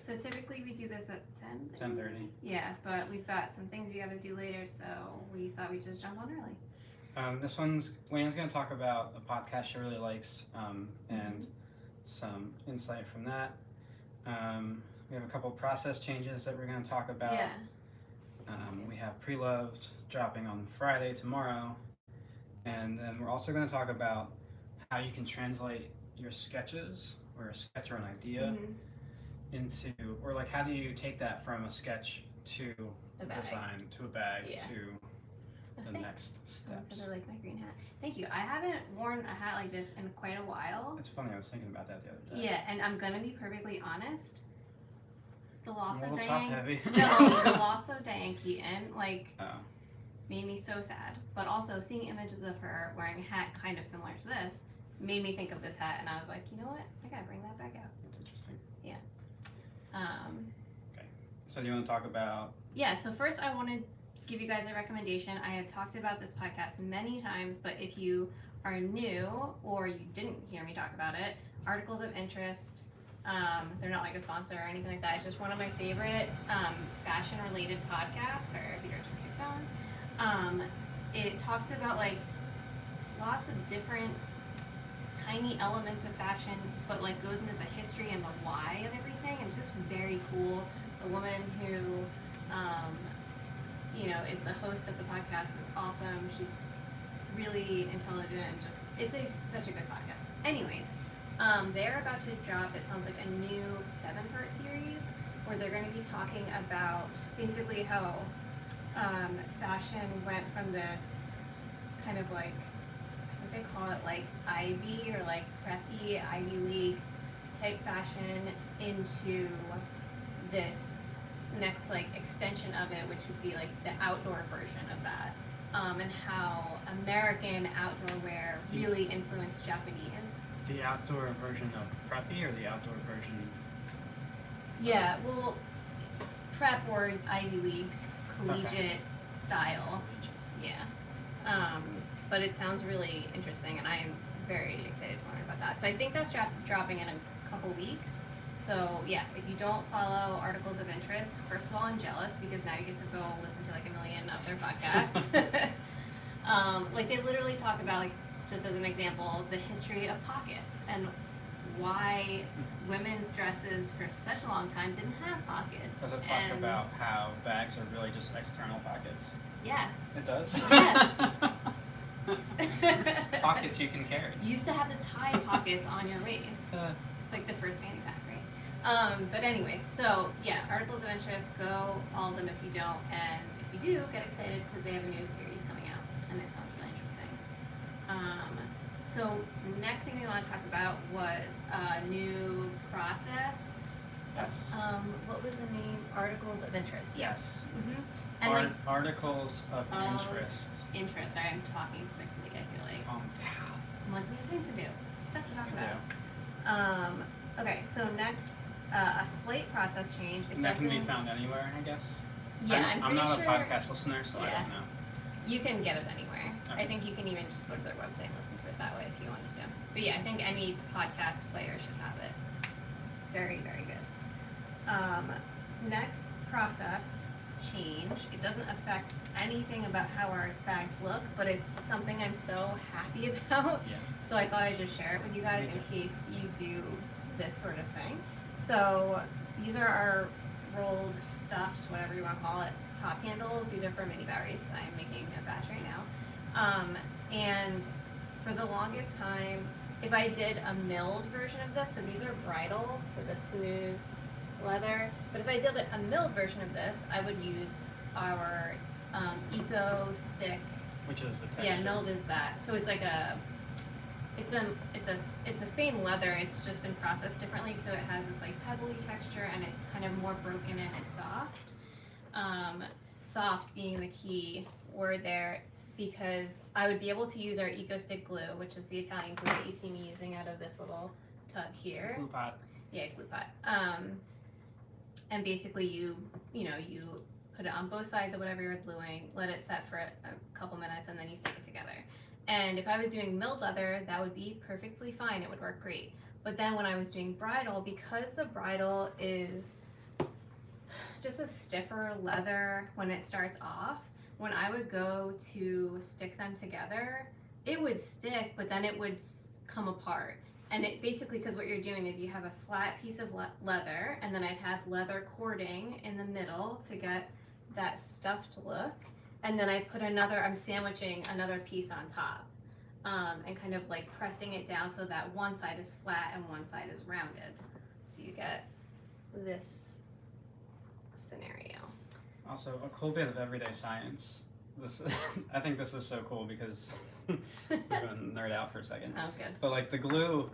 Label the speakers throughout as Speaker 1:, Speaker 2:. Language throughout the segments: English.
Speaker 1: So typically we do this at 10.
Speaker 2: 10:30.
Speaker 1: Yeah, but we've got some things we got to do later, so we thought we'd just jump on early.
Speaker 2: This one's Wayne's going to talk about a podcast she really likes, and some insight from that. We have a couple process changes that we're going to talk about.
Speaker 1: Yeah.
Speaker 2: We have Pre-Loved dropping on Friday tomorrow, and then we're also going to talk about how you can translate your sketches or a sketch or an idea into, or like how do you take that from a sketch to
Speaker 1: A bag.
Speaker 2: design to a bag
Speaker 1: Yeah.
Speaker 2: to the next steps.
Speaker 1: So I like my green hat. Thank you. I haven't worn a hat like this in quite a while.
Speaker 2: It's funny, I was thinking about that the other day.
Speaker 1: Yeah, and I'm gonna be perfectly honest. The loss
Speaker 2: I'm a
Speaker 1: of
Speaker 2: little top
Speaker 1: Diane.
Speaker 2: heavy.
Speaker 1: No, the loss of Diane Keaton, like,
Speaker 2: Oh.
Speaker 1: made me so sad. But also seeing images of her wearing a hat kind of similar to this made me think of this hat, and I was like, you know what? I gotta bring that back out.
Speaker 2: That's interesting.
Speaker 1: Yeah.
Speaker 2: Okay. So do you want to talk about?
Speaker 1: Yeah. So first, I want to give you guys a recommendation. I have talked about this podcast many times, but if you are new or you didn't hear me talk about it, Articles of Interest. They're not like a sponsor or anything like that. It's just one of my favorite fashion-related podcasts. Or if you're just kicked on. It talks about like lots of different tiny elements of fashion, but like goes into the history and the why of everything. And it's just very cool. The woman who, is the host of the podcast is awesome. She's really intelligent and just such a good podcast. Anyways. They're about to drop, it sounds like, a new 7-part series where they're going to be talking about basically how fashion went from this kind of like, I think they call it like Ivy or like preppy Ivy League type fashion into this next like extension of it, which would be like the outdoor version of that. And how American outdoor wear really influenced Japanese.
Speaker 2: The outdoor version of preppy or the outdoor version?
Speaker 1: Yeah, well, prep or Ivy League, collegiate style. Yeah. But it sounds really interesting, and I am very excited to learn about that. So I think that's dropping in a couple weeks. So yeah, if you don't follow Articles of Interest, first of all, I'm jealous because now you get to go listen to like a million of their podcasts. Like they literally talk about, like, just as an example, the history of pockets and why women's dresses for such a long time didn't have pockets.
Speaker 2: Does it talk about how bags are really just external pockets?
Speaker 1: Yes.
Speaker 2: It does?
Speaker 1: Yes.
Speaker 2: Pockets you can carry.
Speaker 1: You used to have to tie pockets on your waist. It's like the first fanny pack, right? But anyways, so yeah, Articles of Interest, go follow them if you don't, and if you do, get excited because they have a new series coming out, and it sounds really interesting. So next thing we want to talk about was a new process.
Speaker 2: Yes.
Speaker 1: What was the name? Articles of Interest. Yes. Mm-hmm. And
Speaker 2: Articles of Interest.
Speaker 1: Interest. Sorry, I'm talking quickly. I feel like.
Speaker 2: Yeah.
Speaker 1: I'm like, we have things to do. Stuff to talk about. Okay, so next, a slate process change.
Speaker 2: And that can be found anywhere, I guess?
Speaker 1: Yeah,
Speaker 2: I'm not
Speaker 1: sure.
Speaker 2: a podcast listener, so I don't know.
Speaker 1: You can get it anywhere.
Speaker 2: Okay.
Speaker 1: I think you can even just go to their website and listen to it that way if you wanted to. But yeah, I think any podcast player should have it. Very, very good. Next process change. It doesn't affect anything about how our bags look, but it's something I'm so happy about.
Speaker 2: Yeah.
Speaker 1: So I thought I'd just share it with you guys in case you do this sort of thing. So these are our rolled, stuffed, whatever you want to call it, top handles. These are for mini berries. I'm making a batch right now. And for the longest time, if I did a milled version of this, so these are bridal with a smooth leather, but if I did a milled version of this, I would use our Eco Stick.
Speaker 2: Which is the texture.
Speaker 1: Yeah, milled is that. So it's like it's the same leather. It's just been processed differently, so it has this like pebbly texture, and it's kind of more broken and it's soft. Soft being the key word there, because I would be able to use our Eco Stick glue, which is the Italian glue that you see me using out of this little tub here.
Speaker 2: Glue pot.
Speaker 1: Yeah, glue pot. And basically you put it on both sides of whatever you're gluing, let it set for a couple minutes, and then you stick it together. And if I was doing milled leather, that would be perfectly fine. It would work great. But then when I was doing bridal, because the bridal is just a stiffer leather when it starts off. When I would go to stick them together, it would stick, but then it would come apart. And it basically, because what you're doing is you have a flat piece of leather, and then I'd have leather cording in the middle to get that stuffed look. And then I put I'm sandwiching another piece on top, and kind of like pressing it down so that one side is flat and one side is rounded. So you get this scenario.
Speaker 2: Also, a cool bit of everyday science. I think this is so cool because we're going to nerd out for a second.
Speaker 1: Oh, good.
Speaker 2: But like the glue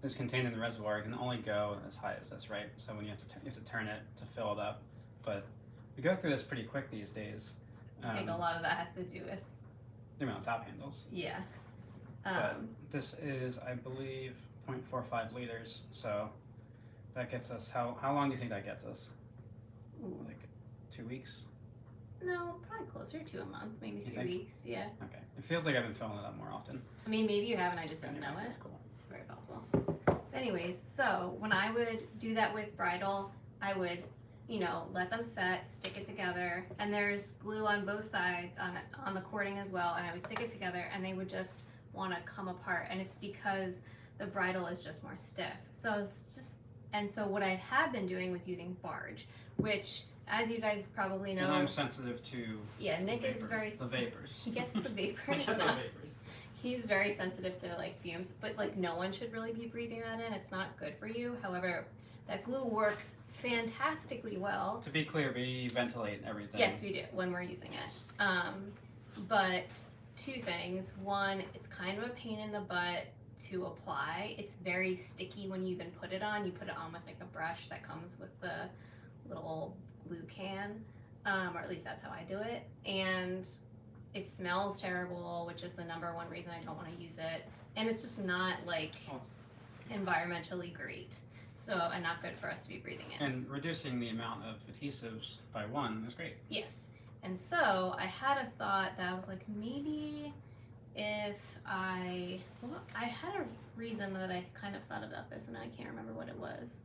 Speaker 2: is contained in the reservoir. It can only go as high as this, right? So when you have to turn it to fill it up. But we go through this pretty quick these days.
Speaker 1: I think a lot of that has to do with
Speaker 2: the amount of top handles.
Speaker 1: Yeah.
Speaker 2: But this is, I believe, 0.45 liters. So that gets us how long do you think that gets us? Like 2 weeks?
Speaker 1: No, probably closer to a month, maybe 3 weeks. Yeah.
Speaker 2: Okay. It feels like I've been filling it up more often.
Speaker 1: I mean, maybe you haven't. I just didn't know it.
Speaker 2: That's cool.
Speaker 1: It's very possible. Anyways, so when I would do that with bridal, I would, let them set, stick it together, and there's glue on both sides on the cording as well, and I would stick it together, and they would just want to come apart, and it's because the bridal is just more stiff. So what I had been doing was using barge, which, as you guys probably know,
Speaker 2: and I'm sensitive to
Speaker 1: Nick is very
Speaker 2: the vapors.
Speaker 1: He gets the vapors.
Speaker 2: I get the vapors.
Speaker 1: He's very sensitive to like fumes, but like no one should really be breathing that in. It's not good for you. However, that glue works fantastically well.
Speaker 2: To be clear, we ventilate everything.
Speaker 1: Yes, we do when we're using it. But two things. One, it's kind of a pain in the butt to apply. It's very sticky when you even put it on. You put it on with like a brush that comes with the little glue can, or at least that's how I do it. And it smells terrible, which is the number one reason I don't want to use it. And it's just not like environmentally great. So, and not good for us to be breathing in.
Speaker 2: And reducing the amount of adhesives by one is great.
Speaker 1: Yes. And so I had a thought that I was like, maybe if I had a reason that I kind of thought about this and I can't remember what it was.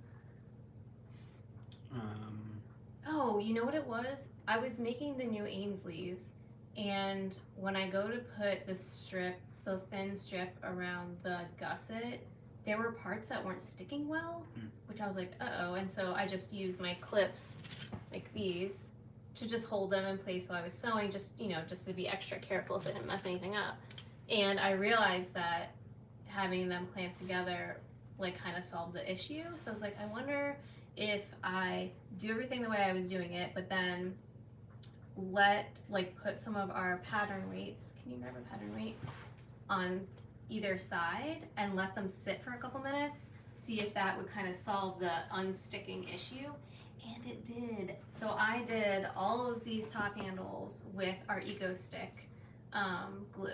Speaker 1: Oh, you know what it was? I was making the new Ainsleys, and when I go to put the thin strip around the gusset, there were parts that weren't sticking well, which I was like, uh-oh. And so I just used my clips, like these, to just hold them in place while I was sewing, just to be extra careful so I didn't mess anything up. And I realized that having them clamped together, like, kind of solved the issue. So I was like, I wonder if I do everything the way I was doing it, but then put some of our pattern weights, can you grab a pattern weight, on either side and let them sit for a couple minutes, see if that would kind of solve the unsticking issue. And it did. So I did all of these top handles with our Eco Stick glue.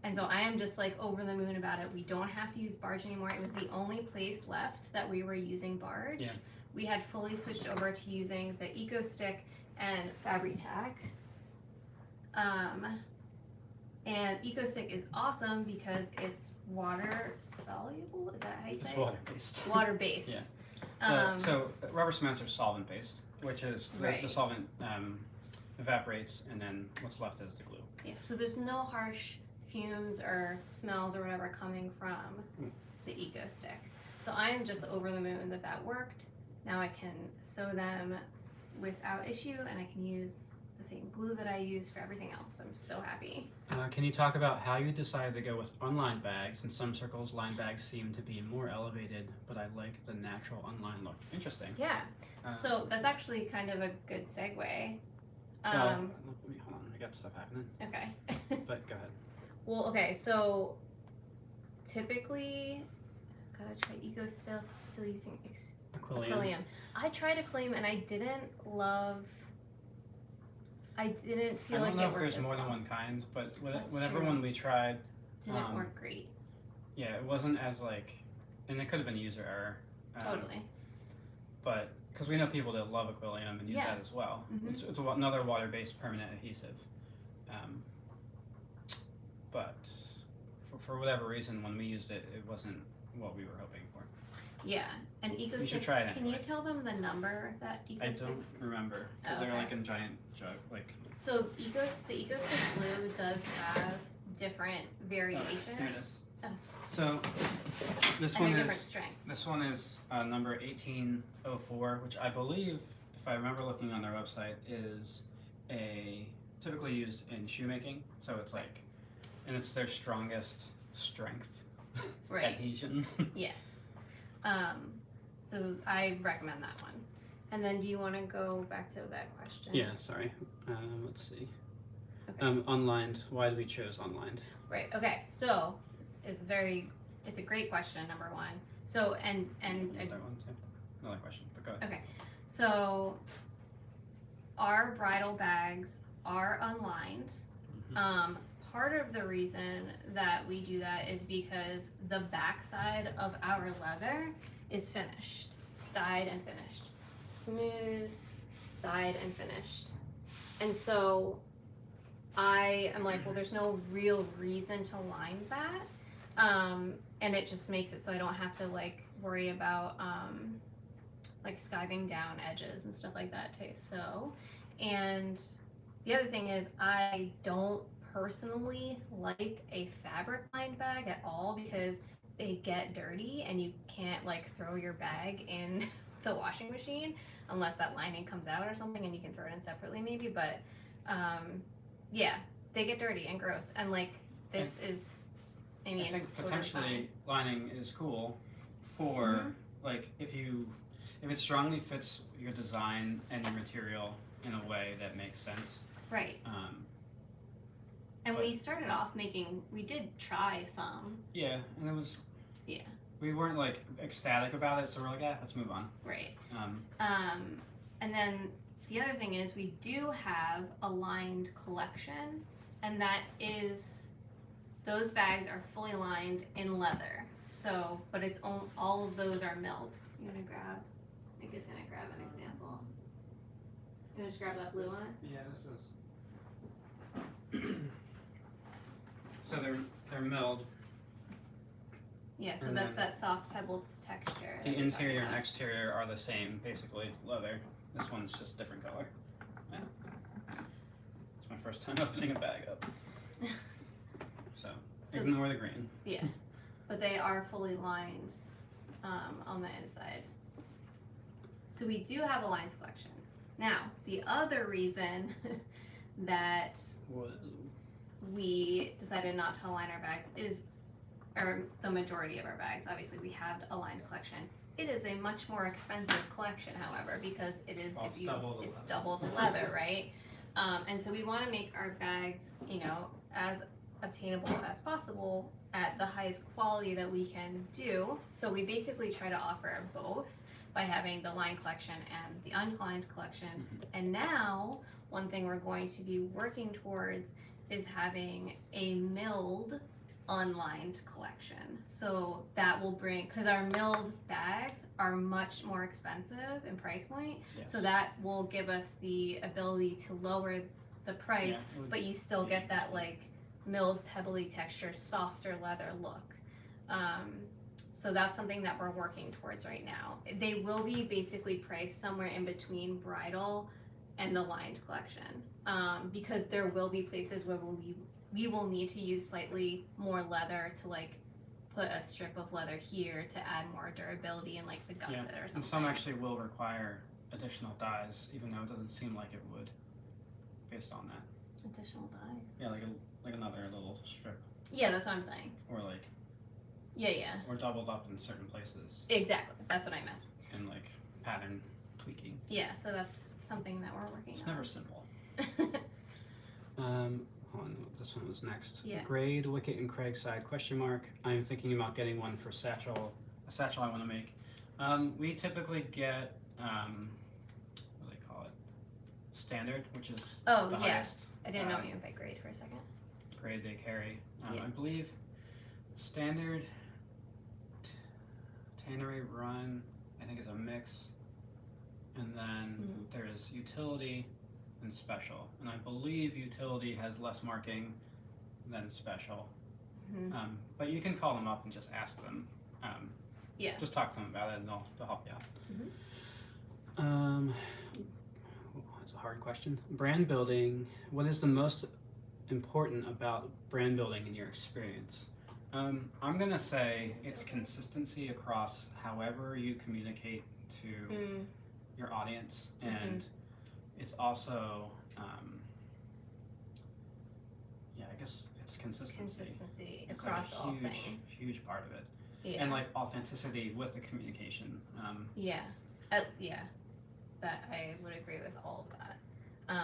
Speaker 1: And so I am just like over the moon about it. We don't have to use barge anymore. It was the only place left that we were using barge.
Speaker 2: Yeah.
Speaker 1: We had fully switched over to using the Eco Stick and Fabri-Tac. And Eco Stick is awesome because it's water soluble. Is that how you say it?
Speaker 2: Water based.
Speaker 1: Water based.
Speaker 2: Yeah. So rubber cements are solvent based, which is the solvent evaporates, and then what's left is the glue.
Speaker 1: Yeah. So there's no harsh fumes or smells or whatever coming from the Eco Stick. So I'm just over the moon that worked. Now I can sew them without issue, and I can use the same glue that I use for everything else. I'm so happy.
Speaker 2: Can you talk about how you decided to go with unlined bags? In some circles, lined bags seem to be more elevated, but I like the natural unlined look. Interesting.
Speaker 1: Yeah. So that's actually kind of a good segue.
Speaker 2: Hold on. I got stuff happening.
Speaker 1: Okay.
Speaker 2: But go ahead.
Speaker 1: Well, okay. So typically, gotta try Eco still using Aquilium. I tried Aquilium and I didn't feel like it worked.
Speaker 2: I don't know if there's more than one kind, but whatever one we tried
Speaker 1: didn't work great.
Speaker 2: Yeah, it wasn't as and it could have been user error.
Speaker 1: Totally.
Speaker 2: But because we know people that love Aquilium and use that as well.
Speaker 1: Mm-hmm.
Speaker 2: It's another water-based permanent adhesive. But for whatever reason, when we used it, it wasn't what we were hoping for.
Speaker 1: Yeah, and EcoStick.
Speaker 2: You should try it
Speaker 1: Can you
Speaker 2: anyway.
Speaker 1: tell them the number that EcoStick?
Speaker 2: I don't remember because they're
Speaker 1: Okay.
Speaker 2: like in giant jug. Like
Speaker 1: So the EcoStick glue does have different variations.
Speaker 2: here it is.
Speaker 1: Oh.
Speaker 2: So this
Speaker 1: And
Speaker 2: one
Speaker 1: they're
Speaker 2: is
Speaker 1: different strengths.
Speaker 2: this one is number 1804, which I believe, if I remember looking on their website, is typically used in shoemaking. So it's like, and it's their strongest strength
Speaker 1: Right.
Speaker 2: adhesion.
Speaker 1: Yes. So I recommend that one. And then do you want to go back to that question?
Speaker 2: Yeah, sorry. Let's see.
Speaker 1: Okay.
Speaker 2: Unlined. Why do we choose unlined?
Speaker 1: Right. Okay. So it's a great question, number one. So and
Speaker 2: Another one too. Another question, but go ahead.
Speaker 1: okay. So our bridal bags are unlined.
Speaker 2: Mhm.
Speaker 1: Part of the reason that we do that is because the backside of our leather is finished. It's dyed and finished. Smooth, dyed and finished. And so I am like, well, there's no real reason to line that. And it just makes it so I don't have to like worry about like skiving down edges and stuff like that too. So, and the other thing is I don't personally like a fabric lined bag at all because they get dirty and you can't like throw your bag in the washing machine unless that lining comes out or something and you can throw it in separately maybe, but yeah, they get dirty and gross and like this is I mean
Speaker 2: think
Speaker 1: totally
Speaker 2: potentially
Speaker 1: fine.
Speaker 2: lining is cool for like if it strongly fits your design and your material in a way that makes sense.
Speaker 1: Right. And we started off we did try some.
Speaker 2: Yeah, and it was.
Speaker 1: Yeah.
Speaker 2: We weren't like ecstatic about it, so we're like, let's move on.
Speaker 1: Right. And then the other thing is we do have a lined collection, and that is those bags are fully lined in leather. So, but it's all of those are milled. You gonna grab? Nick is gonna grab an example. You wanna just grab that blue one?
Speaker 2: Yeah, this is. So they're milled.
Speaker 1: Yeah, so
Speaker 2: And
Speaker 1: that's
Speaker 2: then
Speaker 1: that soft pebbled texture.
Speaker 2: The
Speaker 1: that we're
Speaker 2: interior
Speaker 1: talking
Speaker 2: and
Speaker 1: about.
Speaker 2: exterior are the same, basically leather. This one's just different color. Yeah. It's my first time opening a bag up. So ignore the green.
Speaker 1: Yeah, but they are fully lined on the inside. So we do have a lines collection. Now, the other reason that
Speaker 2: Whoa.
Speaker 1: we decided not to align our bags or the majority of our bags, obviously we have a lined collection. It is a much more expensive collection, however, because it is
Speaker 2: Well,
Speaker 1: it's double the leather, right? And so we want to make our bags, as obtainable as possible at the highest quality that we can do. So we basically try to offer both by having the lined collection and the unlined collection. And now, one thing we're going to be working towards is having a milled unlined collection. So that will because our milled bags are much more expensive in price point.
Speaker 2: Yes.
Speaker 1: So that will give us the ability to lower the price, but you still get that like milled pebbly texture, softer leather look. So that's something that we're working towards right now. They will be basically priced somewhere in between bridal and the lined collection, because there will be places where we will need to use slightly more leather to like put a strip of leather here to add more durability in like the gusset or something.
Speaker 2: And some actually will require additional dyes, even though it doesn't seem like it would, based on that.
Speaker 1: Additional dyes?
Speaker 2: Yeah, like another little strip,
Speaker 1: Yeah, that's what I'm saying.
Speaker 2: or like,
Speaker 1: Yeah.
Speaker 2: or doubled up in certain places,
Speaker 1: Exactly. That's what I meant.
Speaker 2: and like pattern tweaking.
Speaker 1: Yeah, so that's something that we're working
Speaker 2: It's
Speaker 1: on.
Speaker 2: never simple. Hold on, this one was next.
Speaker 1: Yeah.
Speaker 2: Grade, Wicket, and Craigside, question mark. I'm thinking about getting one for a satchel I want to make. We typically get, what do they call it? Standard, which is
Speaker 1: Oh,
Speaker 2: the
Speaker 1: yeah.
Speaker 2: highest
Speaker 1: I didn't know what you meant by grade for a second.
Speaker 2: grade they carry.
Speaker 1: Yeah.
Speaker 2: I believe standard tannery run, I think is a mix. And then there's utility and special. And I believe utility has less marking than special. But you can call them up and just ask them.
Speaker 1: Yeah.
Speaker 2: Just talk to them about it, and they'll help you out. That's a hard question. Brand building. What is the most important about brand building in your experience? I'm gonna say it's consistency across however you communicate to your audience, and it's also, yeah, I guess it's consistency.
Speaker 1: Consistency
Speaker 2: It's
Speaker 1: across
Speaker 2: like a
Speaker 1: all
Speaker 2: huge,
Speaker 1: things.
Speaker 2: huge part of it,
Speaker 1: Yeah.
Speaker 2: and like authenticity with the communication.
Speaker 1: Yeah. Yeah. That I would agree with all of that.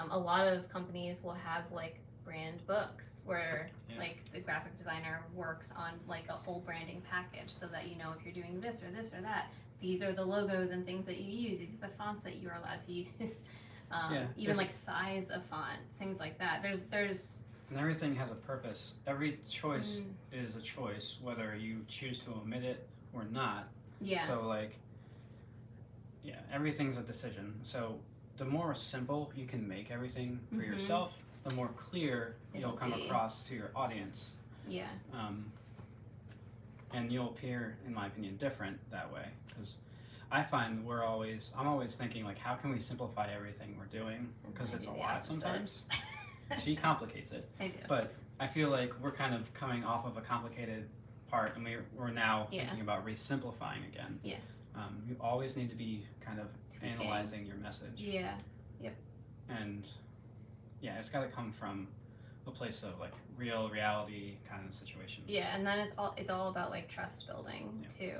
Speaker 1: A lot of companies will have like brand books where like the graphic designer works on like a whole branding package so that you know if you're doing this or this or that, these are the logos and things that you use, these are the fonts that you're allowed to use, even like size of font, things like that. There's
Speaker 2: and everything has a purpose. Every choice is a choice, whether you choose to omit it or not.
Speaker 1: Yeah.
Speaker 2: So like, yeah, everything's a decision. So the more simple you can make everything for yourself, the more clear you'll come across to your audience.
Speaker 1: Yeah.
Speaker 2: And you'll appear, in my opinion, different that way. Because I find I'm always thinking like, how can we simplify everything we're doing? Because it's a lot sometimes. She complicates it.
Speaker 1: I do.
Speaker 2: But I feel like we're kind of coming off of a complicated part, and we're now thinking about re-simplifying again.
Speaker 1: Yes.
Speaker 2: You always need to be kind of analyzing your message.
Speaker 1: Yeah. Yep.
Speaker 2: And yeah, it's got to come from a place of like reality kind of situation.
Speaker 1: Yeah, and then it's all about like trust building too.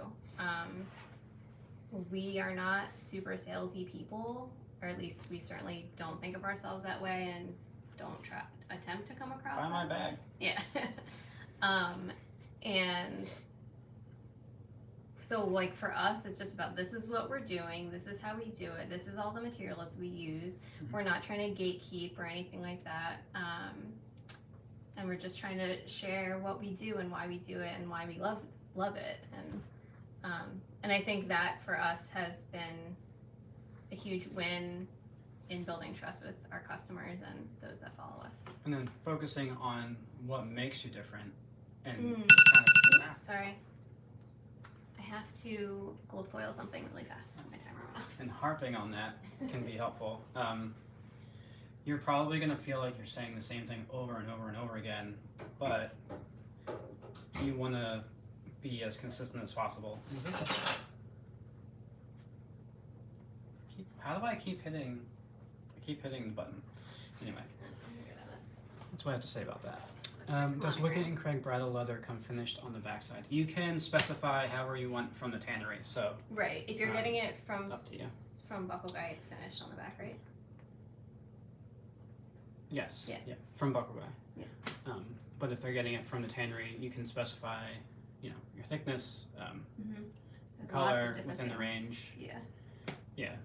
Speaker 1: We are not super salesy people, or at least we certainly don't think of ourselves that way, and don't attempt to come across
Speaker 2: Buy my
Speaker 1: that
Speaker 2: bag.
Speaker 1: way. Yeah. And so like for us, it's just about this is what we're doing, this is how we do it, this is all the materials we use. We're not trying to gatekeep or anything like that. And we're just trying to share what we do and why we do it and why we love it. And I think that for us has been a huge win in building trust with our customers and those that follow us.
Speaker 2: And then focusing on what makes you different and kind of
Speaker 1: sorry. I have to gold foil something really fast. My timer went off.
Speaker 2: and harping on that can be helpful. You're probably going to feel like you're saying the same thing over and over and over again, but you want to be as consistent as possible. How do I keep hitting? I keep hitting the button. Anyway, that's what I have to say about that. Does Wicked and Craig bridal leather come finished on the backside? You can specify however you want from the tannery. So
Speaker 1: right, if you're getting it from
Speaker 2: Buckle
Speaker 1: Guy, it's finished on the back, right?
Speaker 2: Yes.
Speaker 1: Yeah.
Speaker 2: From Buckle Guy.
Speaker 1: Yeah.
Speaker 2: But if they're getting it from the tannery, you can specify, your thickness, color within the range.
Speaker 1: Yeah.
Speaker 2: Yeah.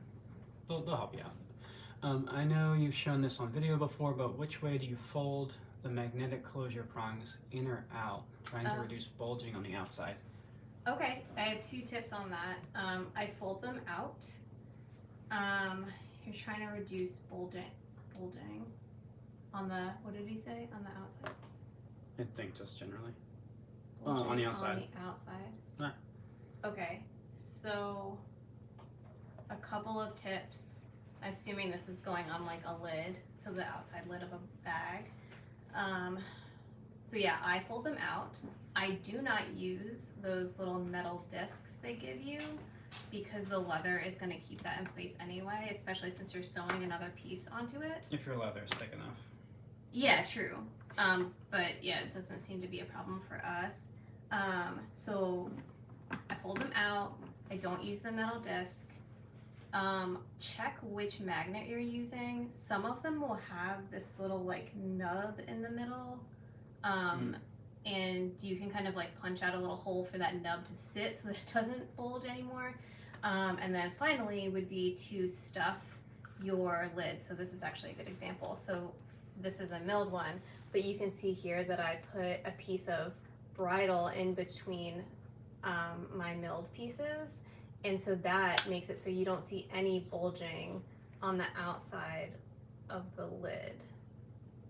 Speaker 2: They'll help you out. I know you've shown this on video before, but which way do you fold the magnetic closure prongs, in or out, trying to reduce bulging on the outside?
Speaker 1: Okay, I have 2 tips on that. I fold them out. You're trying to reduce bulging on the, what did he say? On the outside?
Speaker 2: I think just generally. On the outside.
Speaker 1: On the outside.
Speaker 2: Ah.
Speaker 1: Okay, so a couple of tips, assuming this is going on like a lid, so the outside lid of a bag. So yeah, I fold them out. I do not use those little metal discs they give you because the leather is going to keep that in place anyway, especially since you're sewing another piece onto it.
Speaker 2: If your leather is thick enough.
Speaker 1: Yeah, true. But yeah, it doesn't seem to be a problem for us. So I fold them out. I don't use the metal disc. Check which magnet you're using. Some of them will have this little like nub in the middle. And you can kind of like punch out a little hole for that nub to sit so that it doesn't bulge anymore. And then finally would be to stuff your lid. So this is actually a good example. So this is a milled one, but you can see here that I put a piece of bridle in between my milled pieces. And so that makes it so you don't see any bulging on the outside of the lid.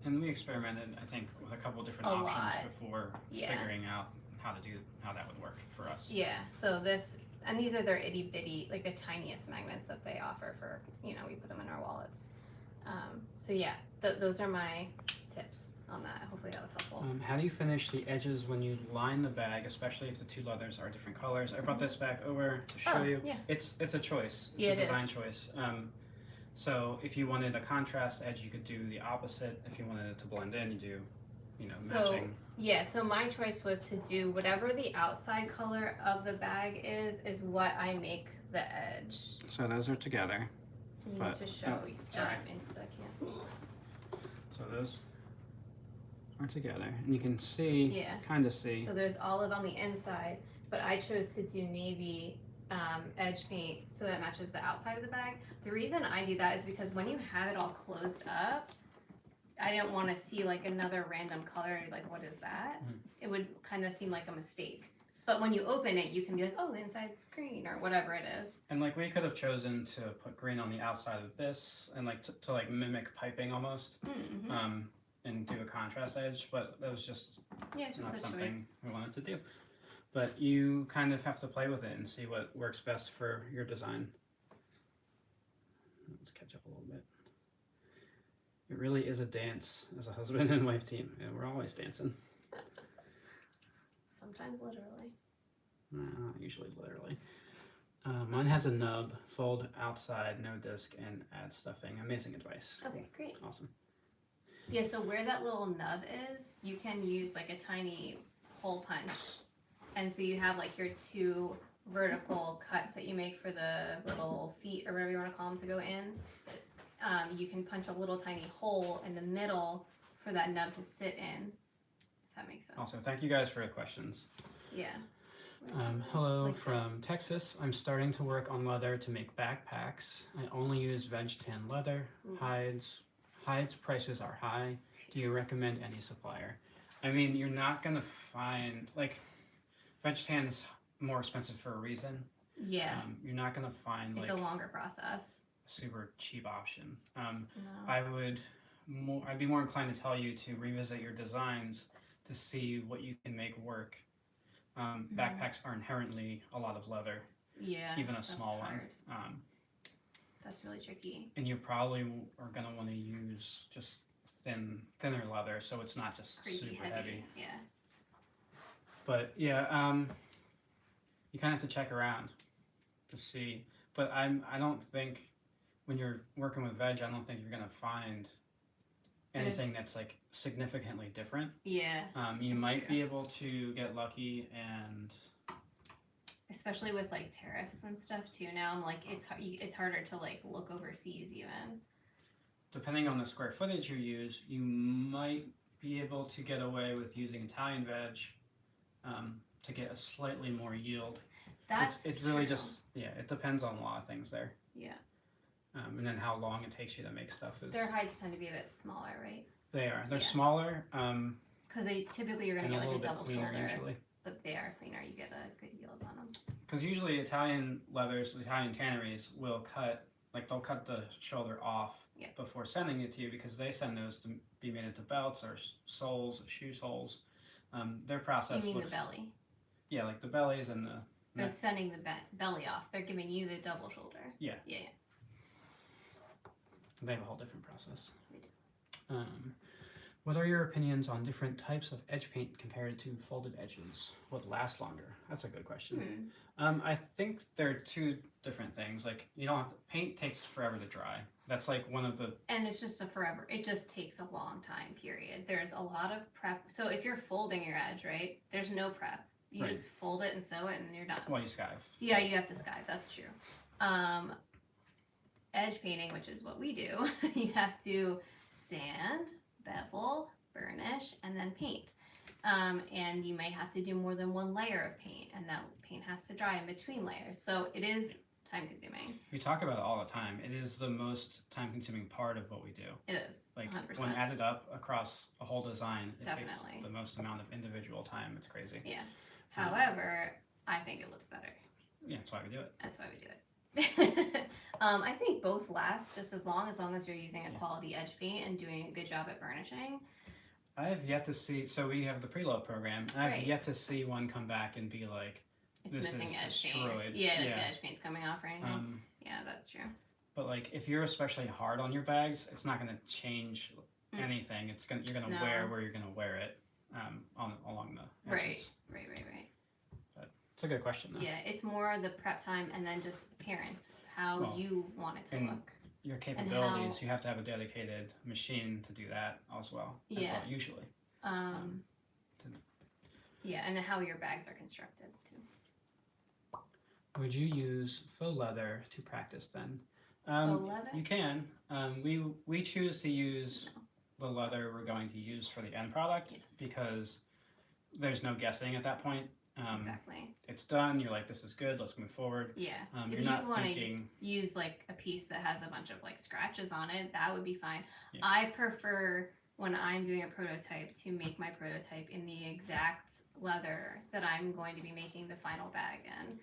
Speaker 2: And we experimented, I think, with a couple different options before figuring out how that would work for us.
Speaker 1: Yeah, so this and these are their itty bitty, like the tiniest magnets that they offer for, we put them in our wallets. So yeah, those are my tips on that. Hopefully that was helpful.
Speaker 2: How do you finish the edges when you line the bag, especially if the two leathers are different colors? I brought this back over to show you.
Speaker 1: Yeah.
Speaker 2: It's a choice. It's
Speaker 1: Yeah,
Speaker 2: a
Speaker 1: it
Speaker 2: design
Speaker 1: is.
Speaker 2: choice. So if you wanted a contrast edge, you could do the opposite. If you wanted it to blend in, you do, matching.
Speaker 1: Yeah, so my choice was to do whatever the outside color of the bag is what I make the edge.
Speaker 2: So those are together.
Speaker 1: You need to show you.
Speaker 2: Sorry.
Speaker 1: Insta can't see.
Speaker 2: So those are together, and you can see, kind of see.
Speaker 1: So there's olive on the inside, but I chose to do navy edge paint so that matches the outside of the bag. The reason I do that is because when you have it all closed up, I didn't want to see like another random color, like what is that? It would kind of seem like a mistake. But when you open it, you can be like, oh, the inside's green or whatever it is.
Speaker 2: And like we could have chosen to put green on the outside of this and like to like mimic piping almost, and do a contrast edge, but that was just
Speaker 1: not
Speaker 2: something
Speaker 1: choice.
Speaker 2: we wanted to do. But you kind of have to play with it and see what works best for your design. Let's catch up a little bit. It really is a dance as a husband and wife team, and we're always dancing.
Speaker 1: Sometimes literally.
Speaker 2: No, not usually literally. Mine has a nub, fold outside, no disc, and add stuffing. Amazing advice.
Speaker 1: Okay, great.
Speaker 2: Awesome.
Speaker 1: Yeah, so where that little nub is, you can use like a tiny hole punch. And so you have like your two vertical cuts that you make for the little feet or whatever you want to call them to go in. You can punch a little tiny hole in the middle for that nub to sit in, if that makes sense.
Speaker 2: Awesome. Thank you guys for the questions.
Speaker 1: Yeah.
Speaker 2: Hello
Speaker 1: Like
Speaker 2: from Texas. I'm starting to work on leather to make backpacks. I only use veg tan leather. Hides prices are high. Do you recommend any supplier? I mean, you're not gonna find like veg tan is more expensive for a reason.
Speaker 1: Yeah.
Speaker 2: You're not gonna find
Speaker 1: it's
Speaker 2: like
Speaker 1: a longer process.
Speaker 2: Super cheap option.
Speaker 1: No.
Speaker 2: I'd be more inclined to tell you to revisit your designs to see what you can make work. Backpacks are inherently a lot of leather,
Speaker 1: Yeah.
Speaker 2: even a small one.
Speaker 1: That's really tricky.
Speaker 2: And you probably are going to want to use just thinner leather, so it's not just
Speaker 1: Crazy
Speaker 2: super heavy.
Speaker 1: Yeah.
Speaker 2: But yeah, you kind of have to check around to see. But I don't think when you're working with veg, I don't think you're going to find anything that's like significantly different.
Speaker 1: Yeah.
Speaker 2: You might
Speaker 1: true.
Speaker 2: be able to get lucky, and
Speaker 1: especially with like tariffs and stuff too. Now I'm like it's harder to like look overseas even.
Speaker 2: depending on the square footage you use, you might be able to get away with using Italian veg to get a slightly more yield. It's really
Speaker 1: true.
Speaker 2: just it depends on a lot of things there.
Speaker 1: Yeah.
Speaker 2: And then how long it takes you to make stuff is.
Speaker 1: Their hides tend to be a bit smaller, right?
Speaker 2: They are. They're
Speaker 1: Yeah.
Speaker 2: smaller.
Speaker 1: Because they typically you're gonna
Speaker 2: and
Speaker 1: get
Speaker 2: a
Speaker 1: like
Speaker 2: little
Speaker 1: a
Speaker 2: bit
Speaker 1: double
Speaker 2: cleaner
Speaker 1: shoulder,
Speaker 2: usually.
Speaker 1: but they are cleaner. You get a good yield on them.
Speaker 2: Because usually Italian leathers, Italian tanneries will they'll cut the shoulder off before sending it to you, because they send those to be made into belts or soles, shoe soles. Their process
Speaker 1: You mean
Speaker 2: looks,
Speaker 1: the belly?
Speaker 2: Yeah, like the bellies and the.
Speaker 1: They're sending the belly off. They're giving you the double shoulder.
Speaker 2: Yeah.
Speaker 1: Yeah.
Speaker 2: They have a whole different process.
Speaker 1: They do.
Speaker 2: What are your opinions on different types of edge paint compared to folded edges? What lasts longer? That's a good question. I think they're two different things. Like, you don't have to, paint takes forever to dry. That's like one of the.
Speaker 1: And it's just it just takes a long time period. There's a lot of prep. So if you're folding your edge, right, there's no prep. You
Speaker 2: Right.
Speaker 1: just fold it and sew it and you're done.
Speaker 2: Well, you skive.
Speaker 1: Yeah, you have to skive. That's true. Edge painting, which is what we do, you have to sand, bevel, burnish, and then paint. And you may have to do more than one layer of paint, and that paint has to dry in between layers. So it is time consuming.
Speaker 2: We talk about it all the time. It is the most time consuming part of what we do.
Speaker 1: It is.
Speaker 2: Like
Speaker 1: 100%.
Speaker 2: when added up across a whole design, it
Speaker 1: Definitely.
Speaker 2: takes the most amount of individual time. It's crazy.
Speaker 1: Yeah. However, I think it looks better.
Speaker 2: Yeah, that's why we do it.
Speaker 1: That's why we do it. I think both last just as long as you're using a quality edge paint and doing a good job at burnishing.
Speaker 2: I have yet to see. So we have the preload program, and I've
Speaker 1: Right.
Speaker 2: yet to see one come back and be like,
Speaker 1: It's
Speaker 2: this
Speaker 1: missing
Speaker 2: is
Speaker 1: edge
Speaker 2: destroyed.
Speaker 1: paint. Yeah, like the edge paint's coming off or anything. Yeah, that's true.
Speaker 2: But like if you're especially hard on your bags, it's not going to change anything. You're gonna wear where you're gonna wear it along the edges.
Speaker 1: Right.
Speaker 2: But it's a good question though.
Speaker 1: Yeah, it's more the prep time and then just appearance, how you want it to look.
Speaker 2: Your capabilities, you have to have a dedicated machine to do that as well. Usually.
Speaker 1: Yeah, and how your bags are constructed too.
Speaker 2: Would you use faux leather to practice then?
Speaker 1: Faux leather?
Speaker 2: You can. We choose to use the leather we're going to use for the end product because there's no guessing at that point.
Speaker 1: Exactly.
Speaker 2: It's done. You're like, this is good. Let's move forward.
Speaker 1: Yeah.
Speaker 2: You're
Speaker 1: if
Speaker 2: not
Speaker 1: you want
Speaker 2: thinking
Speaker 1: to use like a piece that has a bunch of like scratches on it, that would be fine.
Speaker 2: Yeah.
Speaker 1: I prefer when I'm doing a prototype to make my prototype in the exact leather that I'm going to be making the final bag in.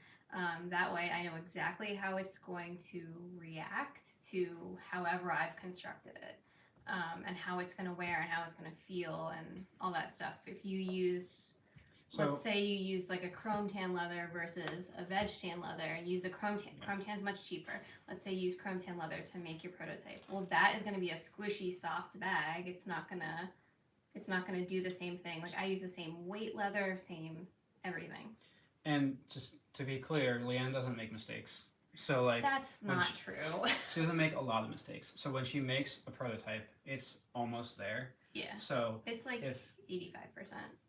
Speaker 1: That way I know exactly how it's going to react to however I've constructed it, and how it's going to wear and how it's going to feel and all that stuff. If you use, let's say you use like a chrome tan leather versus a veg tan leather and use the chrome tan's much cheaper. Let's say you use chrome tan leather to make your prototype. Well, that is going to be a squishy, soft bag. It's not gonna do the same thing. Like I use the same weight leather, same everything.
Speaker 2: And just to be clear, Leanne doesn't make mistakes. So like
Speaker 1: that's not true.
Speaker 2: She doesn't make a lot of mistakes. So when she makes a prototype, it's almost there.
Speaker 1: Yeah.
Speaker 2: So
Speaker 1: it's like 85%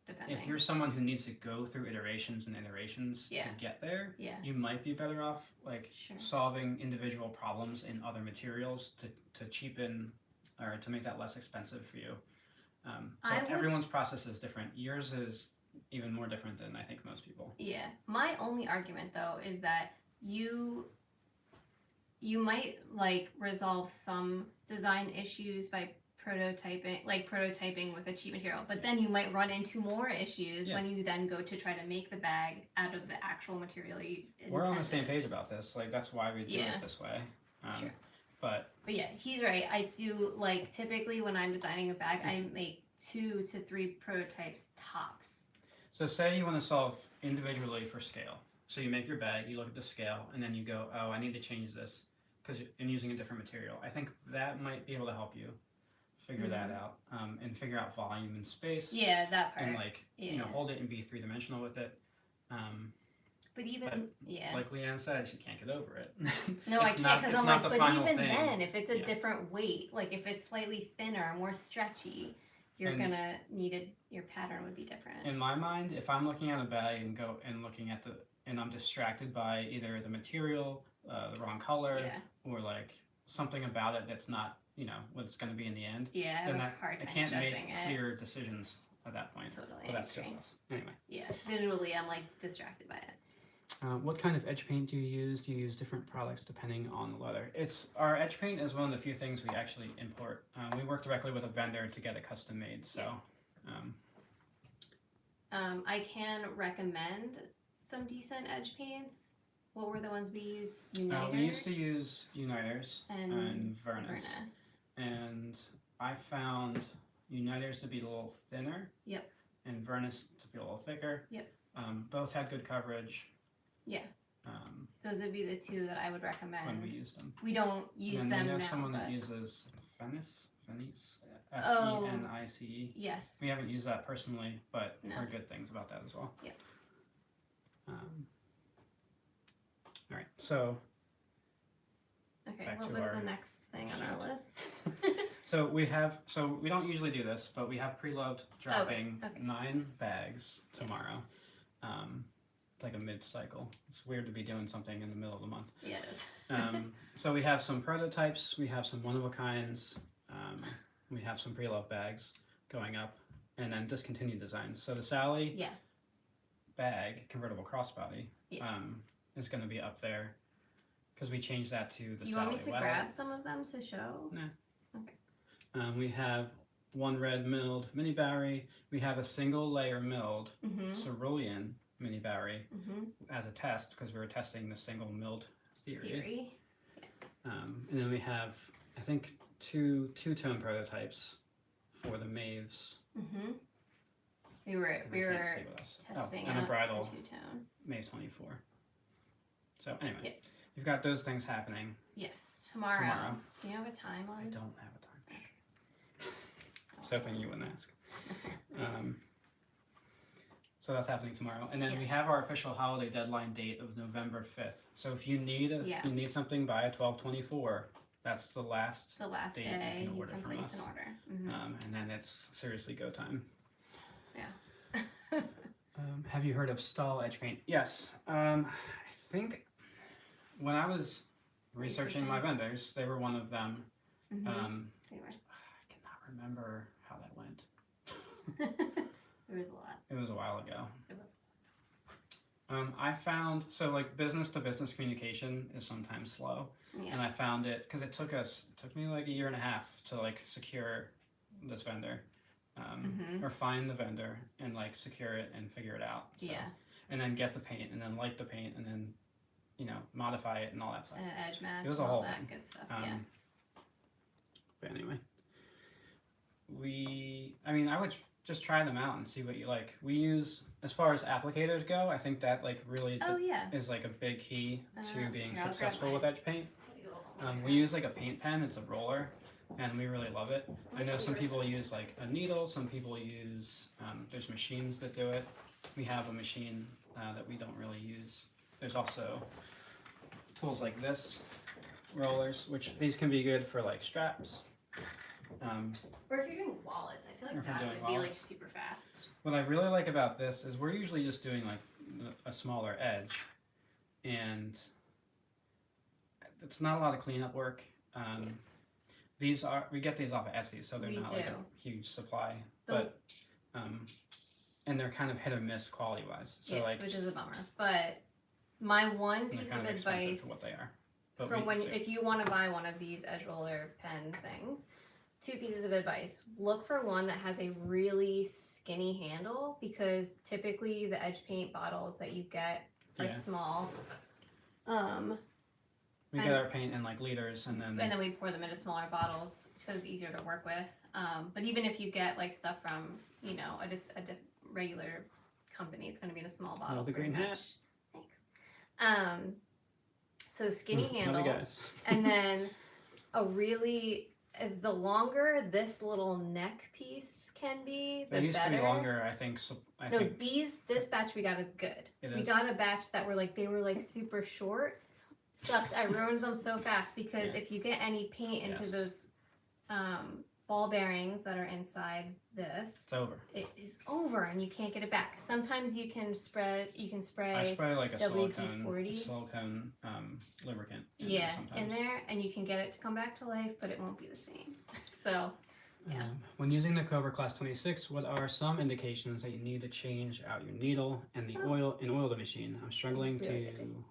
Speaker 1: depending.
Speaker 2: If you're someone who needs to go through iterations and iterations to get there, you might be better off like solving individual problems in other materials to cheapen or to make that less expensive for you. Everyone's process is different. Yours is even more different than I think most people.
Speaker 1: Yeah. My only argument though is that you might like resolve some design issues by prototyping with a cheap material, but then you might run into more issues when you then go to try to make the bag out of the actual material you intended.
Speaker 2: We're on the same page about this. Like that's why we do it this way.
Speaker 1: True.
Speaker 2: But
Speaker 1: yeah, he's right. I do like typically when I'm designing a bag, I make 2 to 3 prototypes tops.
Speaker 2: So say you want to solve individually for scale. So you make your bag, you look at the scale, and then you go, oh, I need to change this because I'm using a different material. I think that might be able to help you figure that out and figure out volume and space.
Speaker 1: Yeah, that part.
Speaker 2: And hold it and be 3-dimensional with it.
Speaker 1: But
Speaker 2: like Leanne said, she can't get over it.
Speaker 1: No, I can't because I'm like, but even then, if it's a different weight, like if it's slightly thinner, more stretchy, you're gonna need your pattern would be different.
Speaker 2: In my mind, if I'm looking at a bag and looking at and I'm distracted by either the material, the wrong color, or like something about it that's not, what it's going to be in the end.
Speaker 1: Yeah,
Speaker 2: then
Speaker 1: I
Speaker 2: can't make clear decisions at that point.
Speaker 1: Totally.
Speaker 2: But that's just us. Anyway.
Speaker 1: Yeah, visually I'm like distracted by it.
Speaker 2: What kind of edge paint do you use? Do you use different products depending on the leather? Our edge paint is one of the few things we actually import. We work directly with a vendor to get it custom made. So.
Speaker 1: I can recommend some decent edge paints. What were the ones we used? Uniters?
Speaker 2: We used to use Uniters and Vernus. And I found Uniters to be a little thinner.
Speaker 1: Yep.
Speaker 2: And Vernus to be a little thicker.
Speaker 1: Yep.
Speaker 2: Both had good coverage.
Speaker 1: Yeah. Those would be the 2 that I would recommend.
Speaker 2: When we used them.
Speaker 1: We don't use them now.
Speaker 2: And we know someone that uses Fenice? Fenice?
Speaker 1: Yes.
Speaker 2: We haven't used that personally, but heard good things about that as well.
Speaker 1: Yep.
Speaker 2: All right, so.
Speaker 1: Okay, what was the next thing on our list?
Speaker 2: So we don't usually do this, but we have pre-loved dropping 9 bags tomorrow. It's like a mid-cycle. It's weird to be doing something in the middle of the month.
Speaker 1: Yeah, it is.
Speaker 2: So we have some prototypes, we have some one-of-a-kinds, we have some pre-loved bags going up, and then discontinued designs. So the Sally bag, convertible crossbody, is going to be up there because we changed that to the Sally.
Speaker 1: Do you want me to grab some of them to show?
Speaker 2: Nah.
Speaker 1: Okay.
Speaker 2: We have one red milled mini Barry. We have a single layer milled cerulean mini Barry as a test because we were testing the single milled theory. And then we have, I think, two two-tone prototypes for the Maves.
Speaker 1: We were
Speaker 2: and they can't see with us.
Speaker 1: testing
Speaker 2: and a
Speaker 1: out
Speaker 2: bridal
Speaker 1: the two-tone.
Speaker 2: May 24. So anyway,
Speaker 1: Yep.
Speaker 2: you've got those things happening.
Speaker 1: Yes, tomorrow. Do you have a time on?
Speaker 2: I don't have a time. I was hoping you wouldn't ask. So that's happening tomorrow, and then we
Speaker 1: Yes.
Speaker 2: have our official holiday deadline date of November 5th. So if you need
Speaker 1: Yeah.
Speaker 2: you need something by 12/24, that's the last
Speaker 1: The last
Speaker 2: date
Speaker 1: day
Speaker 2: you can order from
Speaker 1: place
Speaker 2: us.
Speaker 1: an order. Mm-hmm.
Speaker 2: And then it's seriously go time.
Speaker 1: Yeah.
Speaker 2: Have you heard of Stahl edge paint? Yes. I think when I was researching my vendors, they were one of them.
Speaker 1: Mm-hmm. They were.
Speaker 2: I cannot remember how that went.
Speaker 1: There was a lot.
Speaker 2: It was a while ago.
Speaker 1: It was.
Speaker 2: I found, so like business to business communication is sometimes slow.
Speaker 1: Yeah.
Speaker 2: And I found it, because it took me like a year and a half to like secure this vendor. Or find the vendor and like secure it and figure it out. So,
Speaker 1: Yeah.
Speaker 2: And then get the paint and then like the paint and then, modify it and all that stuff.
Speaker 1: Edge match.
Speaker 2: It was a
Speaker 1: and all
Speaker 2: whole
Speaker 1: that
Speaker 2: thing.
Speaker 1: good stuff. Yeah.
Speaker 2: But anyway, I would just try them out and see what you like. We use, as far as applicators go, I think that like really is like a big key to being successful with edge paint. We use like a paint pen. It's a roller. And we really love it. I know some people use like a needle, some people use, there's machines that do it. We have a machine that we don't really use. There's also tools like this, rollers, which these can be good for like straps.
Speaker 1: Or if you're doing wallets, I feel like that would be like super fast.
Speaker 2: What I really like about this is we're usually just doing like a smaller edge, and it's not a lot of cleanup work. We get these off of Etsy, so they're not like a huge supply, but and they're kind of hit or miss quality wise. So
Speaker 1: yes, which is a bummer. But my one piece of advice
Speaker 2: for what they are.
Speaker 1: If you want to buy one of these edge roller pen things, 2 pieces of advice: look for one that has a really skinny handle, because typically the edge paint bottles that you get are small.
Speaker 2: We get our paint in like liters, and then
Speaker 1: we pour them into smaller bottles because it's easier to work with. But even if you get like stuff from a regular company, it's going to be in a small bottle.
Speaker 2: The green hat.
Speaker 1: Thanks. So skinny handle, and then the longer this little neck piece can be, the
Speaker 2: they used
Speaker 1: better.
Speaker 2: To be longer, I think.
Speaker 1: This batch we got is good. We
Speaker 2: is?
Speaker 1: got a batch that they were like super short. Sucks. I ruined them so fast because if you get any paint into those ball bearings that are inside this,
Speaker 2: it's over.
Speaker 1: It is over, and you can't get it back. Sometimes you can spray.
Speaker 2: I spray like a
Speaker 1: WD-40
Speaker 2: silicone lubricant.
Speaker 1: In there, and you can get it to come back to life, but it won't be the same. So. Yeah.
Speaker 2: When using the Cobra Class 26, what are some indications that you need to change out your needle and the oil the machine? I'm struggling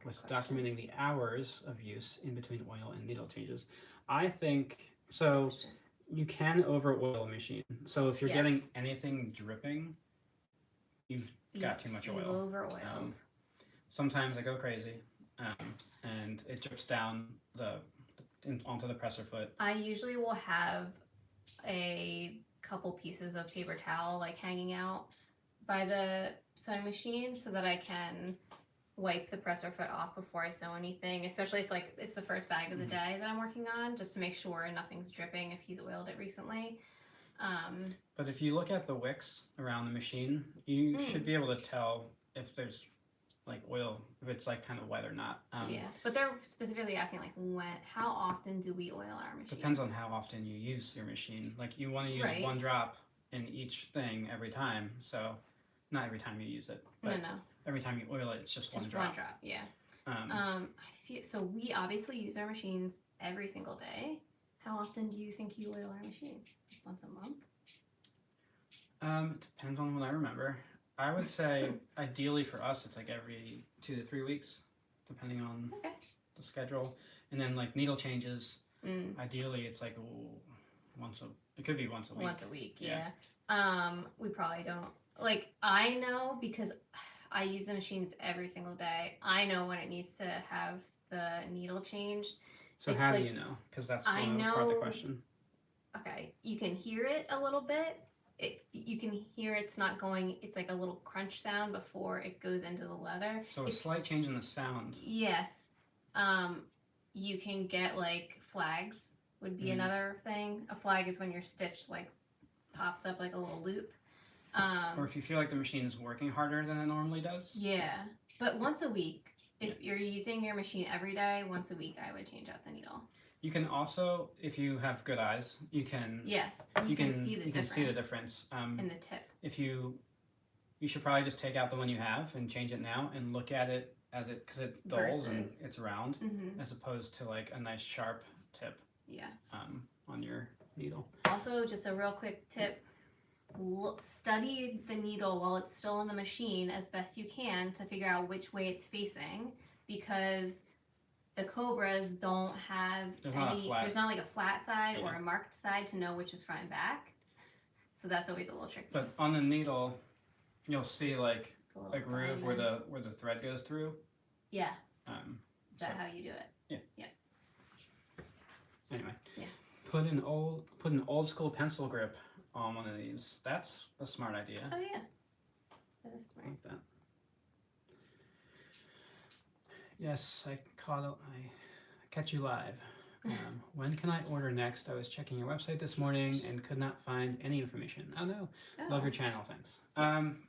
Speaker 2: with documenting the hours of use in between oil and needle changes. I think so. You can over oil a machine. So if you're getting anything dripping, you've got too much oil.
Speaker 1: Over oiled.
Speaker 2: Sometimes I go crazy, and it drips down onto the presser foot.
Speaker 1: I usually will have a couple pieces of paper towel like hanging out by the sewing machine so that I can wipe the presser foot off before I sew anything, especially if like it's the first bag of the day that I'm working on, just to make sure nothing's dripping if he's oiled it recently.
Speaker 2: But if you look at the wicks around the machine, you should be able to tell if there's like oil, if it's like kind of wet or not.
Speaker 1: But they're specifically asking like how often do we oil our machines?
Speaker 2: Depends on how often you use your machine. Like you want to use 1 drop in each thing every time. So not every time you use it, but every time you oil it, it's just 1 drop.
Speaker 1: 1 drop, yeah. I feel so. We obviously use our machines every single day. How often do you think you oil our machine? Once a month?
Speaker 2: It depends on when I remember. I would say ideally for us, it's like every 2 to 3 weeks, depending on the schedule. And then like needle changes, ideally it's like it could be once a week.
Speaker 1: Once a week, yeah. We probably don't. Like, I know because I use the machines every single day. I know when it needs to have the needle changed.
Speaker 2: So how do you know? Because that's part of the question.
Speaker 1: Okay, you can hear it a little bit. you can hear it's not going. It's like a little crunch sound before it goes into the leather.
Speaker 2: So a slight change in the sound.
Speaker 1: Yes. You can get like flags would be another thing. A flag is when your stitch like pops up like a little loop.
Speaker 2: Or if you feel like the machine is working harder than it normally does.
Speaker 1: Yeah, but once a week. If you're using your machine every day, once a week, I would change out the needle.
Speaker 2: You can also, if you have good eyes, you can.
Speaker 1: Yeah, you can see the difference.
Speaker 2: Can see the difference.
Speaker 1: In the tip.
Speaker 2: If you should probably just take out the one you have and change it now and look at it as it, because it dulls and it's round, as opposed to like a nice sharp tip.
Speaker 1: Yeah.
Speaker 2: On your needle.
Speaker 1: Also, just a real quick tip. Study the needle while it's still in the machine as best you can to figure out which way it's facing, because the Cobras don't have there's not like a flat side or a marked side to know which is front and back, so that's always a little tricky.
Speaker 2: But on the needle you'll see like a groove where the thread goes through.
Speaker 1: Yeah. Is that how you do it? Yeah.
Speaker 2: Anyway.
Speaker 1: Yeah.
Speaker 2: Put an old school pencil grip on one of these. That's a smart idea.
Speaker 1: Oh yeah, that is smart.
Speaker 2: I like that. Yes, I catch you live. When can I order next? I was checking your website this morning and could not find any information. Oh no, love your channel, thanks.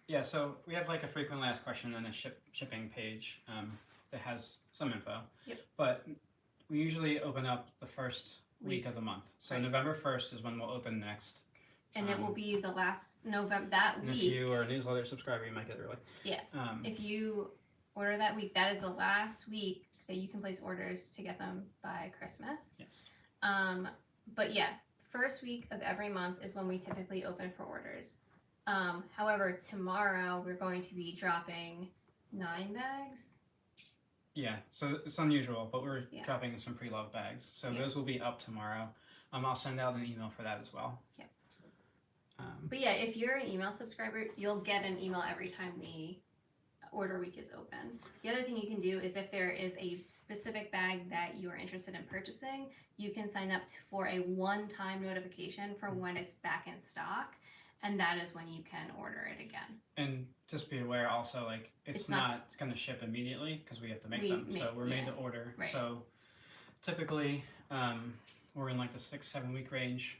Speaker 2: Yeah, so we have like a frequently asked question and a shipping page that has some info.
Speaker 1: Yep.
Speaker 2: But we usually open up the first week of the month. So November 1st is when we'll open next.
Speaker 1: And it will be the last November that week.
Speaker 2: If you are a newsletter subscriber, you might get it early.
Speaker 1: Yeah. If you order that week, that is the last week that you can place orders to get them by Christmas.
Speaker 2: Yes.
Speaker 1: But yeah, first week of every month is when we typically open for orders. However, tomorrow we're going to be dropping 9 bags.
Speaker 2: Yeah, so it's unusual, but we're dropping some pre-loved bags. So those will be up tomorrow. I'll send out an email for that as well.
Speaker 1: Yep. But yeah, if you're an email subscriber, you'll get an email every time order week is open. The other thing you can do is if there is a specific bag that you are interested in purchasing, you can sign up for a one-time notification for when it's back in stock, and that is when you can order it again.
Speaker 2: And just be aware also, like, it's not going to ship immediately because we have to make them. So we're made to order. Right. So typically we're in like the 6-7 week range.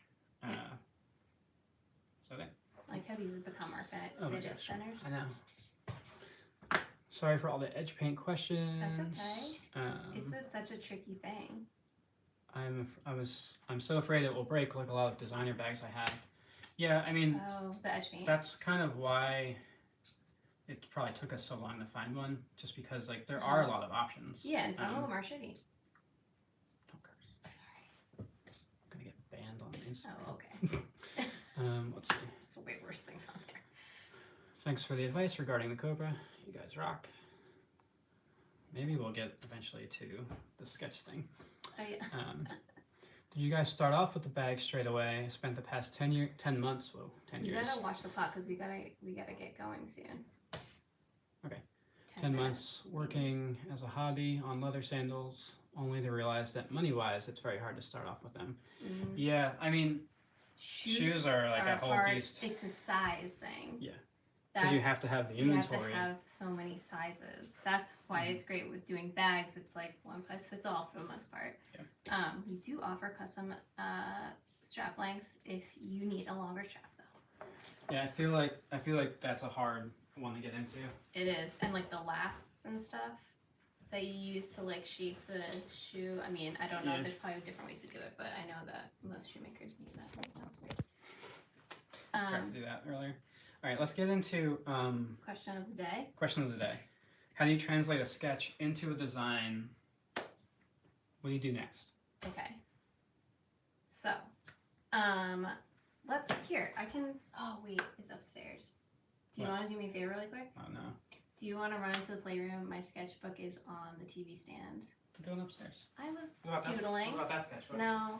Speaker 2: So then.
Speaker 1: Like how these have become our fidget spinners.
Speaker 2: I know. Sorry for all the edge paint questions.
Speaker 1: That's okay. It's such a tricky thing.
Speaker 2: I'm so afraid it will break like a lot of designer bags I have. Yeah, I mean.
Speaker 1: Oh, the edge paint.
Speaker 2: That's kind of why it probably took us so long to find one, just because like there are a lot of options.
Speaker 1: Yeah, and some of them are shitty.
Speaker 2: Don't curse. Sorry. I'm gonna get banned on Instagram.
Speaker 1: Oh, okay.
Speaker 2: Let's see.
Speaker 1: It's way worse things on there.
Speaker 2: Thanks for the advice regarding the Cobra. You guys rock. Maybe we'll get eventually to the sketch thing.
Speaker 1: Oh yeah.
Speaker 2: Did you guys start off with the bag straight away? I spent the past 10 months, 10 years.
Speaker 1: You gotta watch the clock because we gotta get going soon.
Speaker 2: Okay. 10 months working as a hobby on leather sandals, only to realize that money-wise, it's very hard to start off with them. Mm-hmm. Yeah, I mean, shoes are like a whole beast.
Speaker 1: It's a size thing.
Speaker 2: Yeah. Because you have to have the inventory.
Speaker 1: You have to have so many sizes. That's why it's great with doing bags. It's like one size fits all for the most part. Yeah. We do offer custom strap lengths if you need a longer strap though.
Speaker 2: Yeah, I feel like that's a hard one to get into.
Speaker 1: It is, and like the lasts and stuff that you use to like shape the shoe. I mean, I don't know. There's probably different ways to do it, but I know that most shoemakers use that. That was weird.
Speaker 2: Tried to do that earlier. All right, let's get into
Speaker 1: question of the day.
Speaker 2: Question of the day. How do you translate a sketch into a design? What do you do next?
Speaker 1: Okay. So, let's hear. I can. Oh wait, it's upstairs. Do you want to do me a favor really quick?
Speaker 2: Oh no.
Speaker 1: Do you want to run to the playroom? My sketchbook is on the TV stand.
Speaker 2: We're going upstairs.
Speaker 1: I was doodling.
Speaker 2: What about that sketchbook?
Speaker 1: No.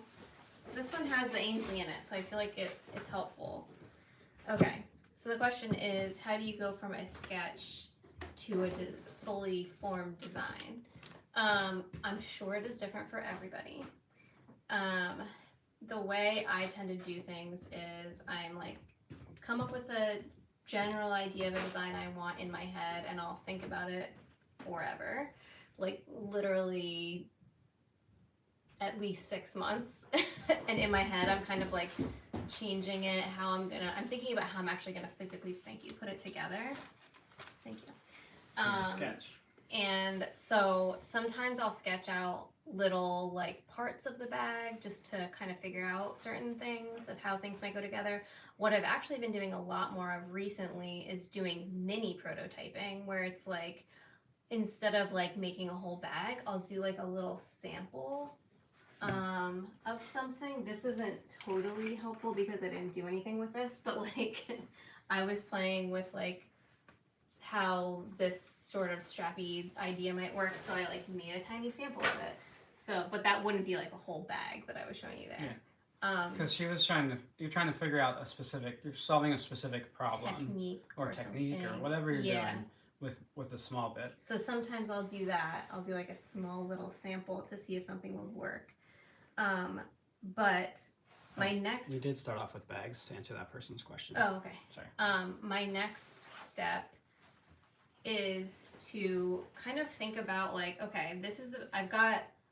Speaker 1: This one has the Ainsley in it, so I feel like it's helpful. Okay. So the question is, how do you go from a sketch to a fully formed design? I'm sure it is different for everybody. The way I tend to do things is I'm like come up with a general idea of a design I want in my head, and I'll think about it forever, like literally at least 6 months. And in my head, I'm kind of like changing it, I'm thinking about how I'm actually gonna physically, put it together. Thank you.
Speaker 2: Sketch.
Speaker 1: And so sometimes I'll sketch out little like parts of the bag just to kind of figure out certain things of how things might go together. What I've actually been doing a lot more of recently is doing mini prototyping, where it's like, instead of like making a whole bag, I'll do like a little sample of something. This isn't totally helpful because I didn't do anything with this, but like I was playing with like how this sort of strappy idea might work, so I like made a tiny sample of it. So, but that wouldn't be like a whole bag that I was showing you there.
Speaker 2: Because you're trying to figure out you're solving a specific problem
Speaker 1: technique
Speaker 2: or whatever you're doing with a small bit.
Speaker 1: So sometimes I'll do that. I'll do like a small little sample to see if something will work. But my next...
Speaker 2: We did start off with bags to answer that person's question.
Speaker 1: Oh, okay.
Speaker 2: Sorry.
Speaker 1: My next step is to kind of think about like, okay, this is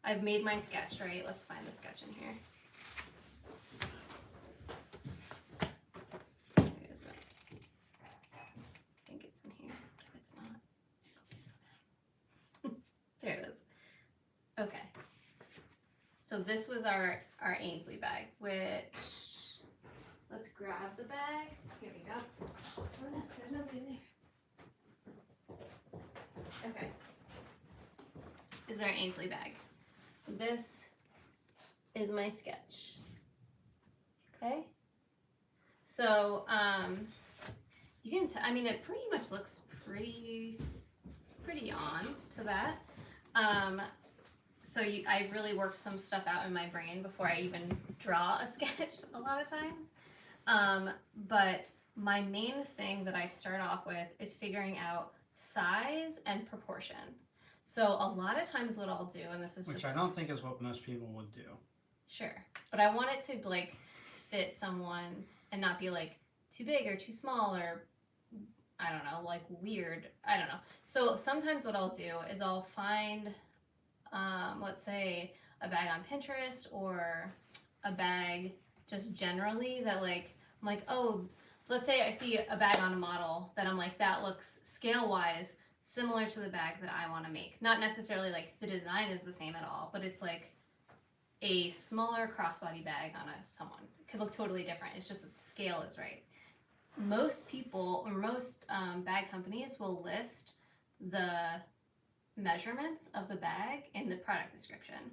Speaker 1: I've made my sketch, right? Let's find the sketch in here. Where is it? I think it's in here. If it's not, it'll be so bad. There it is. Okay. So this was our Ainsley bag, which, let's grab the bag. Here we go. Oh no, there's nobody there. Okay. This is our Ainsley bag. This is my sketch. Okay. So, you can I mean, it pretty much looks pretty on to that. So I really worked some stuff out in my brain before I even draw a sketch a lot of times. But my main thing that I start off with is figuring out size and proportion. So a lot of times what I'll do, and this is
Speaker 2: Which I don't think is what most people would do.
Speaker 1: Sure. But I want it to like fit someone and not be like too big or too small or I don't know, like weird. I don't know. So sometimes what I'll do is I'll find, let's say a bag on Pinterest or a bag just generally that like, I'm like, oh, let's say I see a bag on a model that I'm like, that looks scale-wise similar to the bag that I want to make. Not necessarily like the design is the same at all, but it's like a smaller crossbody bag on someone. It could look totally different. It's just that the scale is right. Most people or most bag companies will list the measurements of the bag in the product description.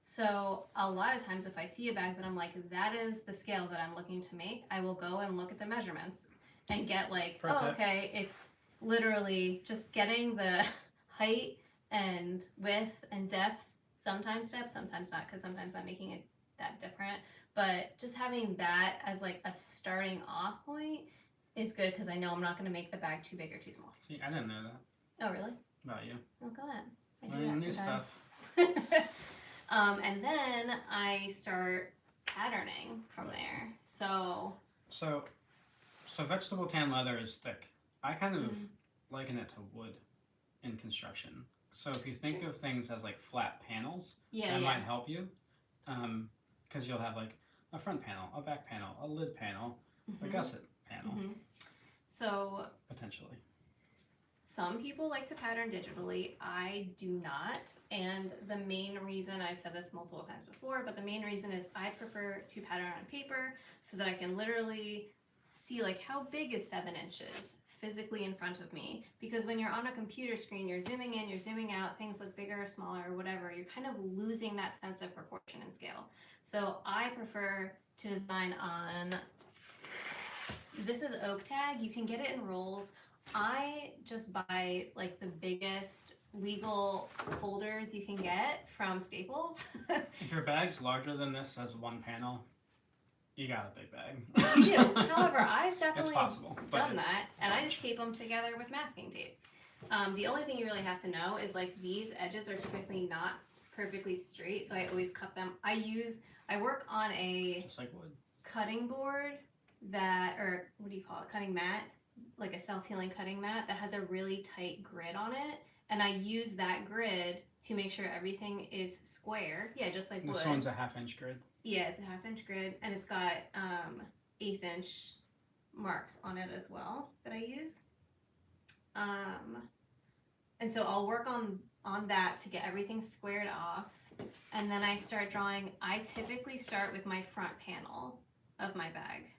Speaker 1: So a lot of times if I see a bag that I'm like, that is the scale that I'm looking to make, I will go and look at the measurements and get like, oh, okay, it's literally just getting the height and width and depth, sometimes depth, sometimes not, because sometimes I'm making it that different. But just having that as like a starting off point is good because I know I'm not going to make the bag too big or too small.
Speaker 2: See, I didn't know that.
Speaker 1: Oh, really?
Speaker 2: About you.
Speaker 1: Oh, God. I do
Speaker 2: Learning
Speaker 1: that
Speaker 2: new
Speaker 1: sometimes.
Speaker 2: stuff.
Speaker 1: And then I start patterning from there. So
Speaker 2: vegetable tan leather is thick. I kind of liken it to wood in construction. So if you think of things as like flat panels, that might help you. Because you'll have like a front panel, a back panel, a lid panel, a gusset panel.
Speaker 1: So
Speaker 2: potentially.
Speaker 1: Some people like to pattern digitally. I do not. And the main reason, I've said this multiple times before, but the main reason is I prefer to pattern on paper so that I can literally see like how big is 7 inches physically in front of me. Because when you're on a computer screen, you're zooming in, you're zooming out, things look bigger or smaller or whatever. You're kind of losing that sense of proportion and scale. So I prefer to design on, this is oak tag. You can get it in rolls. I just buy like the biggest legal folders you can get from Staples.
Speaker 2: If your bag's larger than this as one panel, you got a big bag.
Speaker 1: You do. However, I've definitely done that, and I just tape them together with masking tape. The only thing you really have to know is like these edges are typically not perfectly straight, so I always cut them. I work on a
Speaker 2: just like wood
Speaker 1: cutting board that, or what do you call it, cutting mat, like a self-healing cutting mat that has a really tight grid on it, and I use that grid to make sure everything is square. Yeah, just like wood.
Speaker 2: This one's a 1/2 inch grid.
Speaker 1: Yeah, it's a 1/2 inch grid, and it's got 1/8 inch marks on it as well that I use. And so I'll work on that to get everything squared off, and then I start drawing. I typically start with my front panel of my bag.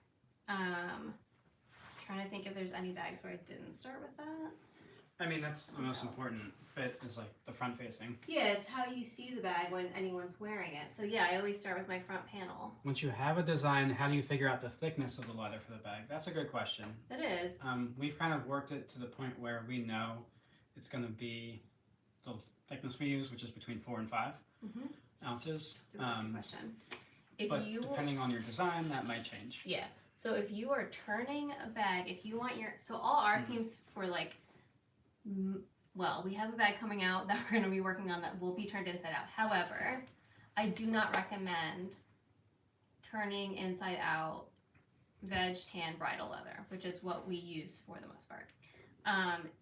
Speaker 1: Trying to think if there's any bags where I didn't start with that.
Speaker 2: I mean, that's the most important bit, is like the front facing.
Speaker 1: Yeah, it's how you see the bag when anyone's wearing it. So yeah, I always start with my front panel.
Speaker 2: Once you have a design, how do you figure out the thickness of the leather for the bag? That's a good question.
Speaker 1: That is.
Speaker 2: We've kind of worked it to the point where we know it's going to be the thickness we use, which is between 4 and 5 ounces.
Speaker 1: That's a really good question.
Speaker 2: But depending on your design, that might change.
Speaker 1: Yeah. So if you are turning a bag, if you want your, so all our seams for like, well, we have a bag coming out that we're going to be working on that will be turned inside out. However, I do not recommend turning inside out veg tan bridal leather, which is what we use for the most part.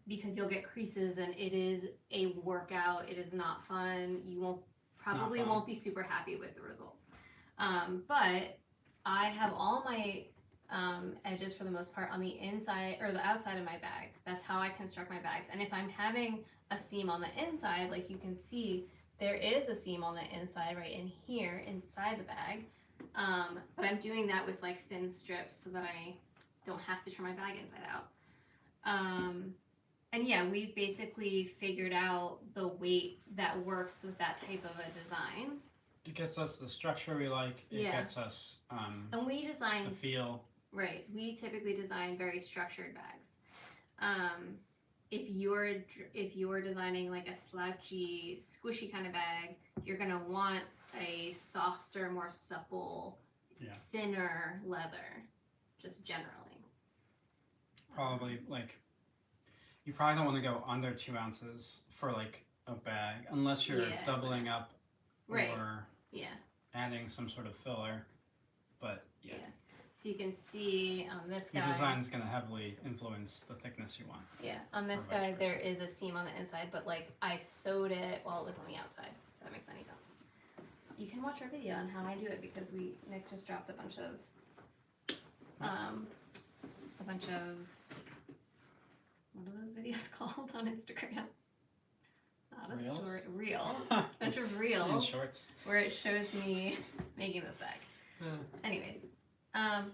Speaker 1: Because you'll get creases and it is a workout. It is not fun. You won't be super happy with the results. But I have all my edges for the most part on the inside or the outside of my bag. That's how I construct my bags. And if I'm having a seam on the inside, like you can see, there is a seam on the inside right in here inside the bag. But I'm doing that with like thin strips so that I don't have to turn my bag inside out. And yeah, we've basically figured out the weight that works with that type of a design.
Speaker 2: It gets us the structure we like. It gets us
Speaker 1: and we design
Speaker 2: the feel.
Speaker 1: Right. We typically design very structured bags. If you're designing like a slouchy, squishy kind of bag, you're gonna want a softer, more supple, thinner leather, just generally.
Speaker 2: Probably like you probably don't want to go under 2 ounces for like a bag unless you're doubling up or adding some sort of filler. But
Speaker 1: so you can see on this guy,
Speaker 2: your design's going to heavily influence the thickness you want.
Speaker 1: Yeah, on this guy there is a seam on the inside, but like I sewed it while it was on the outside. If that makes any sense. You can watch our video on how I do it because Nick just dropped a bunch of what are those videos called on Instagram? Not a
Speaker 2: Reels?
Speaker 1: story, reel. A bunch of reels
Speaker 2: shorts
Speaker 1: where it shows me making this bag. Anyways,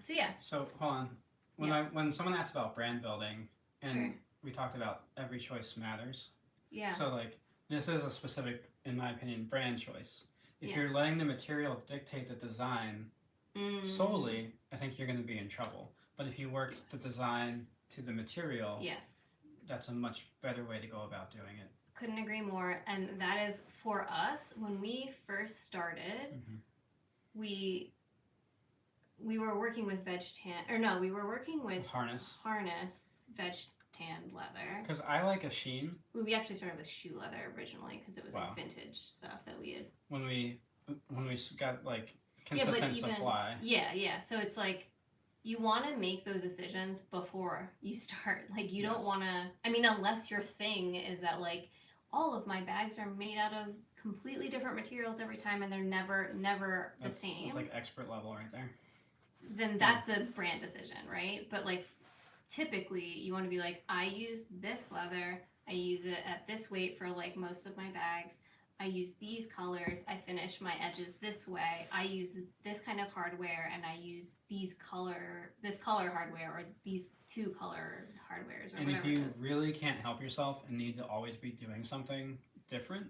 Speaker 1: so yeah.
Speaker 2: So hold on. When someone asks about brand building, and we talked about every choice matters.
Speaker 1: Yeah.
Speaker 2: So like this is a specific, in my opinion, brand choice. If you're letting the material dictate the design solely, I think you're going to be in trouble. But if you work the design to the material, that's a much better way to go about doing it.
Speaker 1: Couldn't agree more. And that is for us, when we first started, we were working with we were working with harness veg tanned leather.
Speaker 2: Because I like a sheen.
Speaker 1: We actually started with shoe leather originally because it was like vintage stuff that we had.
Speaker 2: When we got like consistent supply.
Speaker 1: Yeah. So it's like you want to make those decisions before you start. Like you don't want to. I mean, unless your thing is that like all of my bags are made out of completely different materials every time and they're never the same.
Speaker 2: It's like expert level right there.
Speaker 1: Then that's a brand decision, right? But like typically you want to be like, I use this leather, I use it at this weight for like most of my bags, I use these colors, I finish my edges this way, I use this kind of hardware, and I use this color hardware, or these 2 color hardwares, or
Speaker 2: and
Speaker 1: whatever.
Speaker 2: And if you really can't help yourself and need to always be doing something different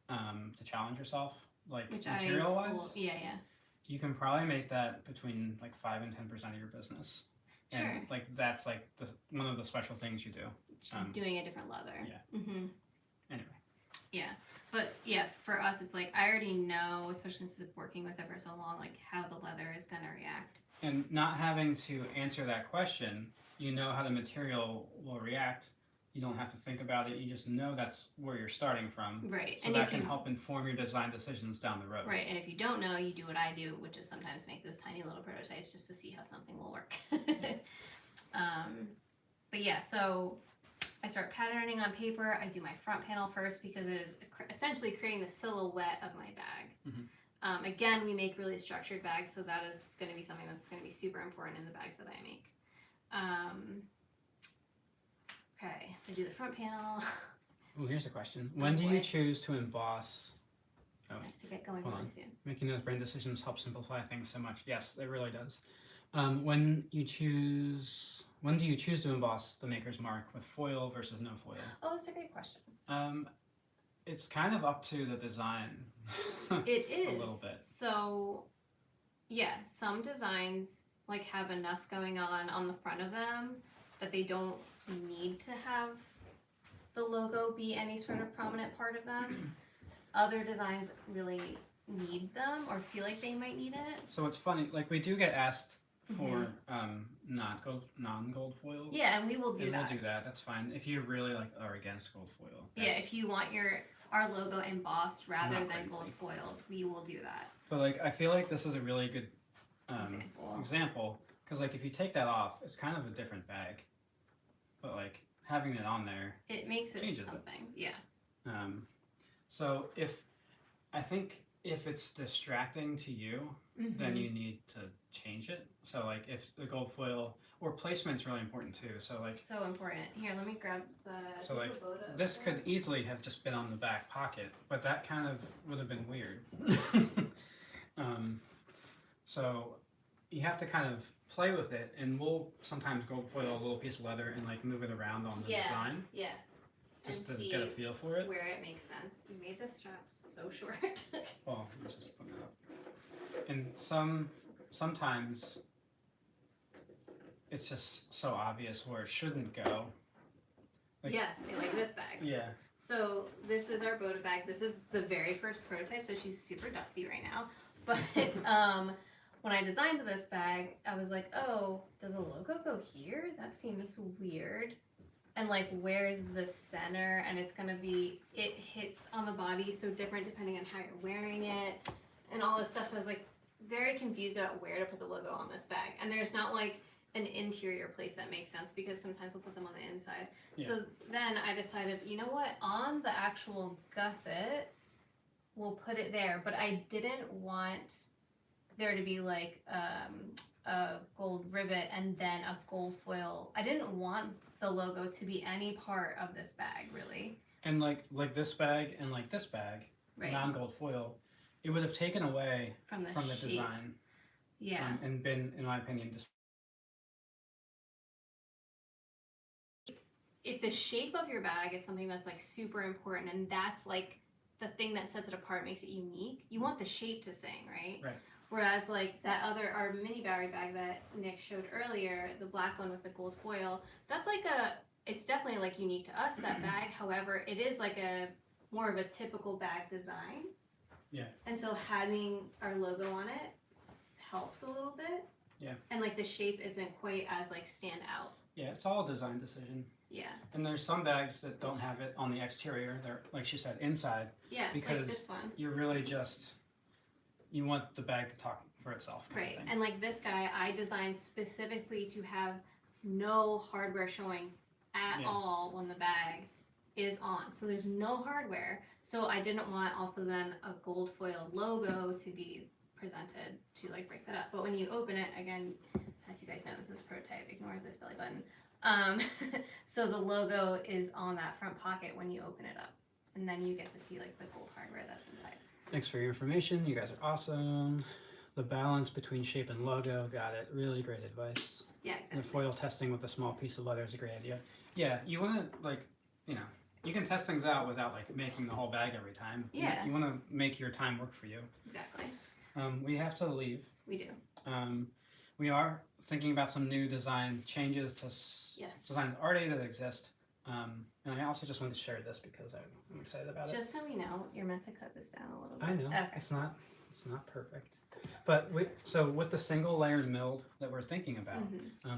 Speaker 2: to challenge yourself, like material-wise, you can probably make that between like 5 and 10% of your business. And like that's like one of the special things you do.
Speaker 1: Doing a different leather.
Speaker 2: Yeah. Anyway.
Speaker 1: Yeah. But yeah, for us it's like I already know, especially since working with it for so long, like how the leather is gonna react.
Speaker 2: And not having to answer that question, you know how the material will react. you don't have to think about it. You just know that's where you're starting from.
Speaker 1: Right.
Speaker 2: So
Speaker 1: And
Speaker 2: that
Speaker 1: if
Speaker 2: can
Speaker 1: you
Speaker 2: help inform your design decisions down the road.
Speaker 1: right, and if you don't know, you do what I do, which is sometimes make those tiny little prototypes just to see how something will work. But yeah, so I start patterning on paper. I do my front panel first because it is essentially creating the silhouette of my bag. Again, we make really structured bags, so that is going to be something that's going to be super important in the bags that I make. Okay, so I do the front panel.
Speaker 2: Oh, here's a question. When do you choose to emboss?
Speaker 1: I have to get going really soon.
Speaker 2: Making those brain decisions helps simplify things so much. Yes, it really does. When do you choose to emboss the maker's mark with foil versus no foil?
Speaker 1: Oh, that's a great question.
Speaker 2: It's kind of up to the design.
Speaker 1: It is
Speaker 2: a little bit.
Speaker 1: So, yeah, some designs like have enough going on the front of them that they don't need to have the logo be any sort of prominent part of them. Other designs really need them or feel like they might need it.
Speaker 2: So it's funny, like we do get asked for non-gold foil.
Speaker 1: Yeah, and we will do that.
Speaker 2: We'll do that. That's fine. If you really like are against gold foil.
Speaker 1: Yeah, if you want our logo embossed rather than
Speaker 2: crazy.
Speaker 1: gold foiled, we will do that.
Speaker 2: But like I feel like this is a really good
Speaker 1: example
Speaker 2: because like if you take that off, it's kind of a different bag. But like having it on there,
Speaker 1: it makes it something. Yeah.
Speaker 2: So I think if it's distracting to you, then you need to change it. So like if the gold foil or placement's really important too. So like
Speaker 1: so important. Here, let me grab the.
Speaker 2: So like this could easily have just been on the back pocket, but that kind of would have been weird. So you have to kind of play with it, and we'll sometimes gold foil a little piece of leather and like move it around on the design.
Speaker 1: Yeah.
Speaker 2: Just
Speaker 1: and
Speaker 2: to
Speaker 1: see
Speaker 2: get a feel for it.
Speaker 1: Where it makes sense. You made this strap so short.
Speaker 2: Well, let's just put it up. And sometimes it's just so obvious where it shouldn't go.
Speaker 1: Like, yes, like this bag.
Speaker 2: Yeah.
Speaker 1: So this is our Boda bag. This is the very first prototype, so she's super dusty right now. But when I designed this bag, I was like, oh, does a logo go here? That seems weird. And like, where's the center? And it's gonna be, it hits on the body so different depending on how you're wearing it and all this stuff. So I was like very confused about where to put the logo on this bag. And there's not like an interior place that makes sense because sometimes we'll put them on the inside. Yeah. So then I decided, you know what, on the actual gusset, we'll put it there. But I didn't want there to be like a gold rivet and then a gold foil. I didn't want the logo to be any part of this bag, really. And
Speaker 2: like this bag and like this bag, right. Non-gold foil, it would have taken away from the design.
Speaker 1: Yeah.
Speaker 2: And been, in my opinion, just.
Speaker 1: If the shape of your bag is something that's like super important and that's like the thing that sets it apart, makes it unique, you want the shape to sing, right?
Speaker 2: Right.
Speaker 1: Whereas like our mini Barry bag that Nick showed earlier, the black one with the gold foil, that's like it's definitely like unique to us, that bag. However, it is like a more of a typical bag design.
Speaker 2: Yeah.
Speaker 1: And so having our logo on it helps a little bit.
Speaker 2: Yeah.
Speaker 1: And like the shape isn't quite as like stand out.
Speaker 2: Yeah, it's all a design decision.
Speaker 1: Yeah.
Speaker 2: And there's some bags that don't have it on the exterior. They're, like she said, inside.
Speaker 1: Yeah,
Speaker 2: because
Speaker 1: like this one.
Speaker 2: You're really just, you want the bag to talk for itself.
Speaker 1: Right. And like this guy, I designed specifically to have no hardware showing at all when the bag is on. So there's no hardware. So I didn't want also then a gold foil logo to be presented to like break that up. But when you open it, again, as you guys know, this is prototype, ignore this belly button. So the logo is on that front pocket when you open it up. And then you get to see like the gold hardware that's inside.
Speaker 2: Thanks for your information. You guys are awesome. The balance between shape and logo, got it. Really great advice.
Speaker 1: Yeah, exactly.
Speaker 2: The foil testing with a small piece of leather is a great idea. Yeah, you want to like, you can test things out without like making the whole bag every time.
Speaker 1: Yeah.
Speaker 2: You want to make your time work for you.
Speaker 1: Exactly.
Speaker 2: We have to leave.
Speaker 1: We do.
Speaker 2: We are thinking about some new design changes to designs already that exist. And I also just wanted to share this because I'm excited about it.
Speaker 1: Just so we know, you're meant to cut this down a little bit.
Speaker 2: I know.
Speaker 1: Okay.
Speaker 2: It's not perfect. But so with the single layered milled that we're thinking about,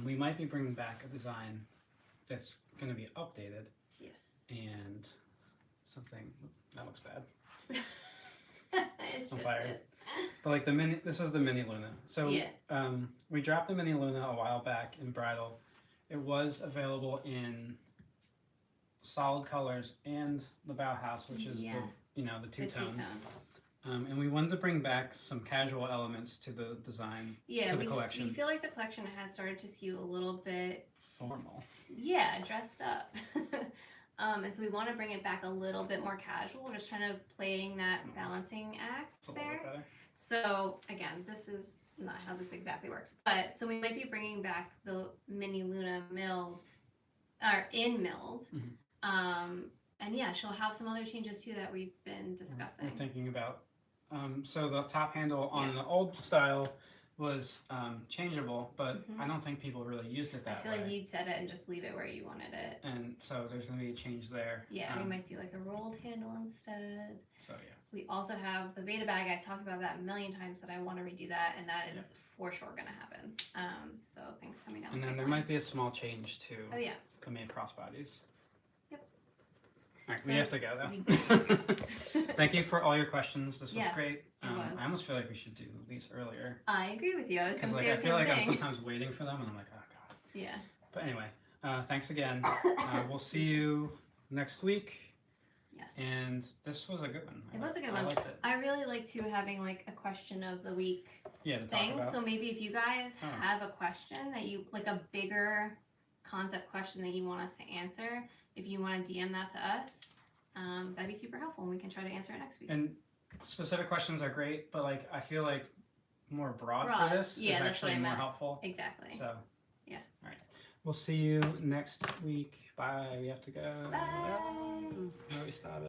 Speaker 2: we might be bringing back a design that's going to be updated.
Speaker 1: Yes.
Speaker 2: and something that looks bad.
Speaker 1: It's
Speaker 2: On
Speaker 1: just
Speaker 2: fire.
Speaker 1: it.
Speaker 2: But like this is the mini Luna. So
Speaker 1: Yeah.
Speaker 2: we dropped the mini Luna a while back in bridal. It was available in solid colors and the Bauhaus, which is
Speaker 1: Yeah.
Speaker 2: the
Speaker 1: The
Speaker 2: two-tone.
Speaker 1: two-tone.
Speaker 2: And we wanted to bring back some casual elements to the design,
Speaker 1: Yeah,
Speaker 2: to the collection.
Speaker 1: we feel like the collection has started to skew a little bit
Speaker 2: Formal.
Speaker 1: Yeah, dressed up. And so we want to bring it back a little bit more casual. We're just kind of playing that balancing act
Speaker 2: It's a little bit
Speaker 1: there.
Speaker 2: better.
Speaker 1: So again, this is not how this exactly works, but so we might be bringing back the mini Luna milled, or in milled. And yeah, she'll have some other changes too that we've been discussing.
Speaker 2: We're thinking about. So the top handle on the old style was changeable, but I don't think people really used it that way.
Speaker 1: I feel like you'd set it and just leave it where you wanted it.
Speaker 2: And so there's going to be a change there.
Speaker 1: Yeah, we might do like a rolled handle instead.
Speaker 2: So yeah.
Speaker 1: We also have the Veda bag. I've talked about that a million times that I want to redo that, and that is for sure going to happen. So things coming down.
Speaker 2: And then there might be a small change to the main crossbodies.
Speaker 1: Yep.
Speaker 2: All right, so we have to go though. Thank you for all your questions. This was great. I almost feel like we should do these earlier.
Speaker 1: I agree with you. I was going to say
Speaker 2: I
Speaker 1: the
Speaker 2: feel
Speaker 1: same
Speaker 2: like
Speaker 1: thing.
Speaker 2: I'm sometimes waiting for them, and I'm like, oh god.
Speaker 1: Yeah.
Speaker 2: But anyway, thanks again. We'll see you next week.
Speaker 1: Yes.
Speaker 2: And this was a good one.
Speaker 1: It was a good one.
Speaker 2: I liked it.
Speaker 1: I really like too having like a question of the week
Speaker 2: to
Speaker 1: thing.
Speaker 2: talk about.
Speaker 1: So maybe if you guys have a question that you like, a bigger concept question that you want us to answer, if you want to DM that to us, that'd be super helpful, and we can try to answer it next week.
Speaker 2: And specific questions are great, but like I feel like more broad for this is actually more helpful.
Speaker 1: Exactly.
Speaker 2: So
Speaker 1: yeah.
Speaker 2: All right. We'll see you next week. Bye. We have to go.
Speaker 1: Bye.
Speaker 2: Where we started.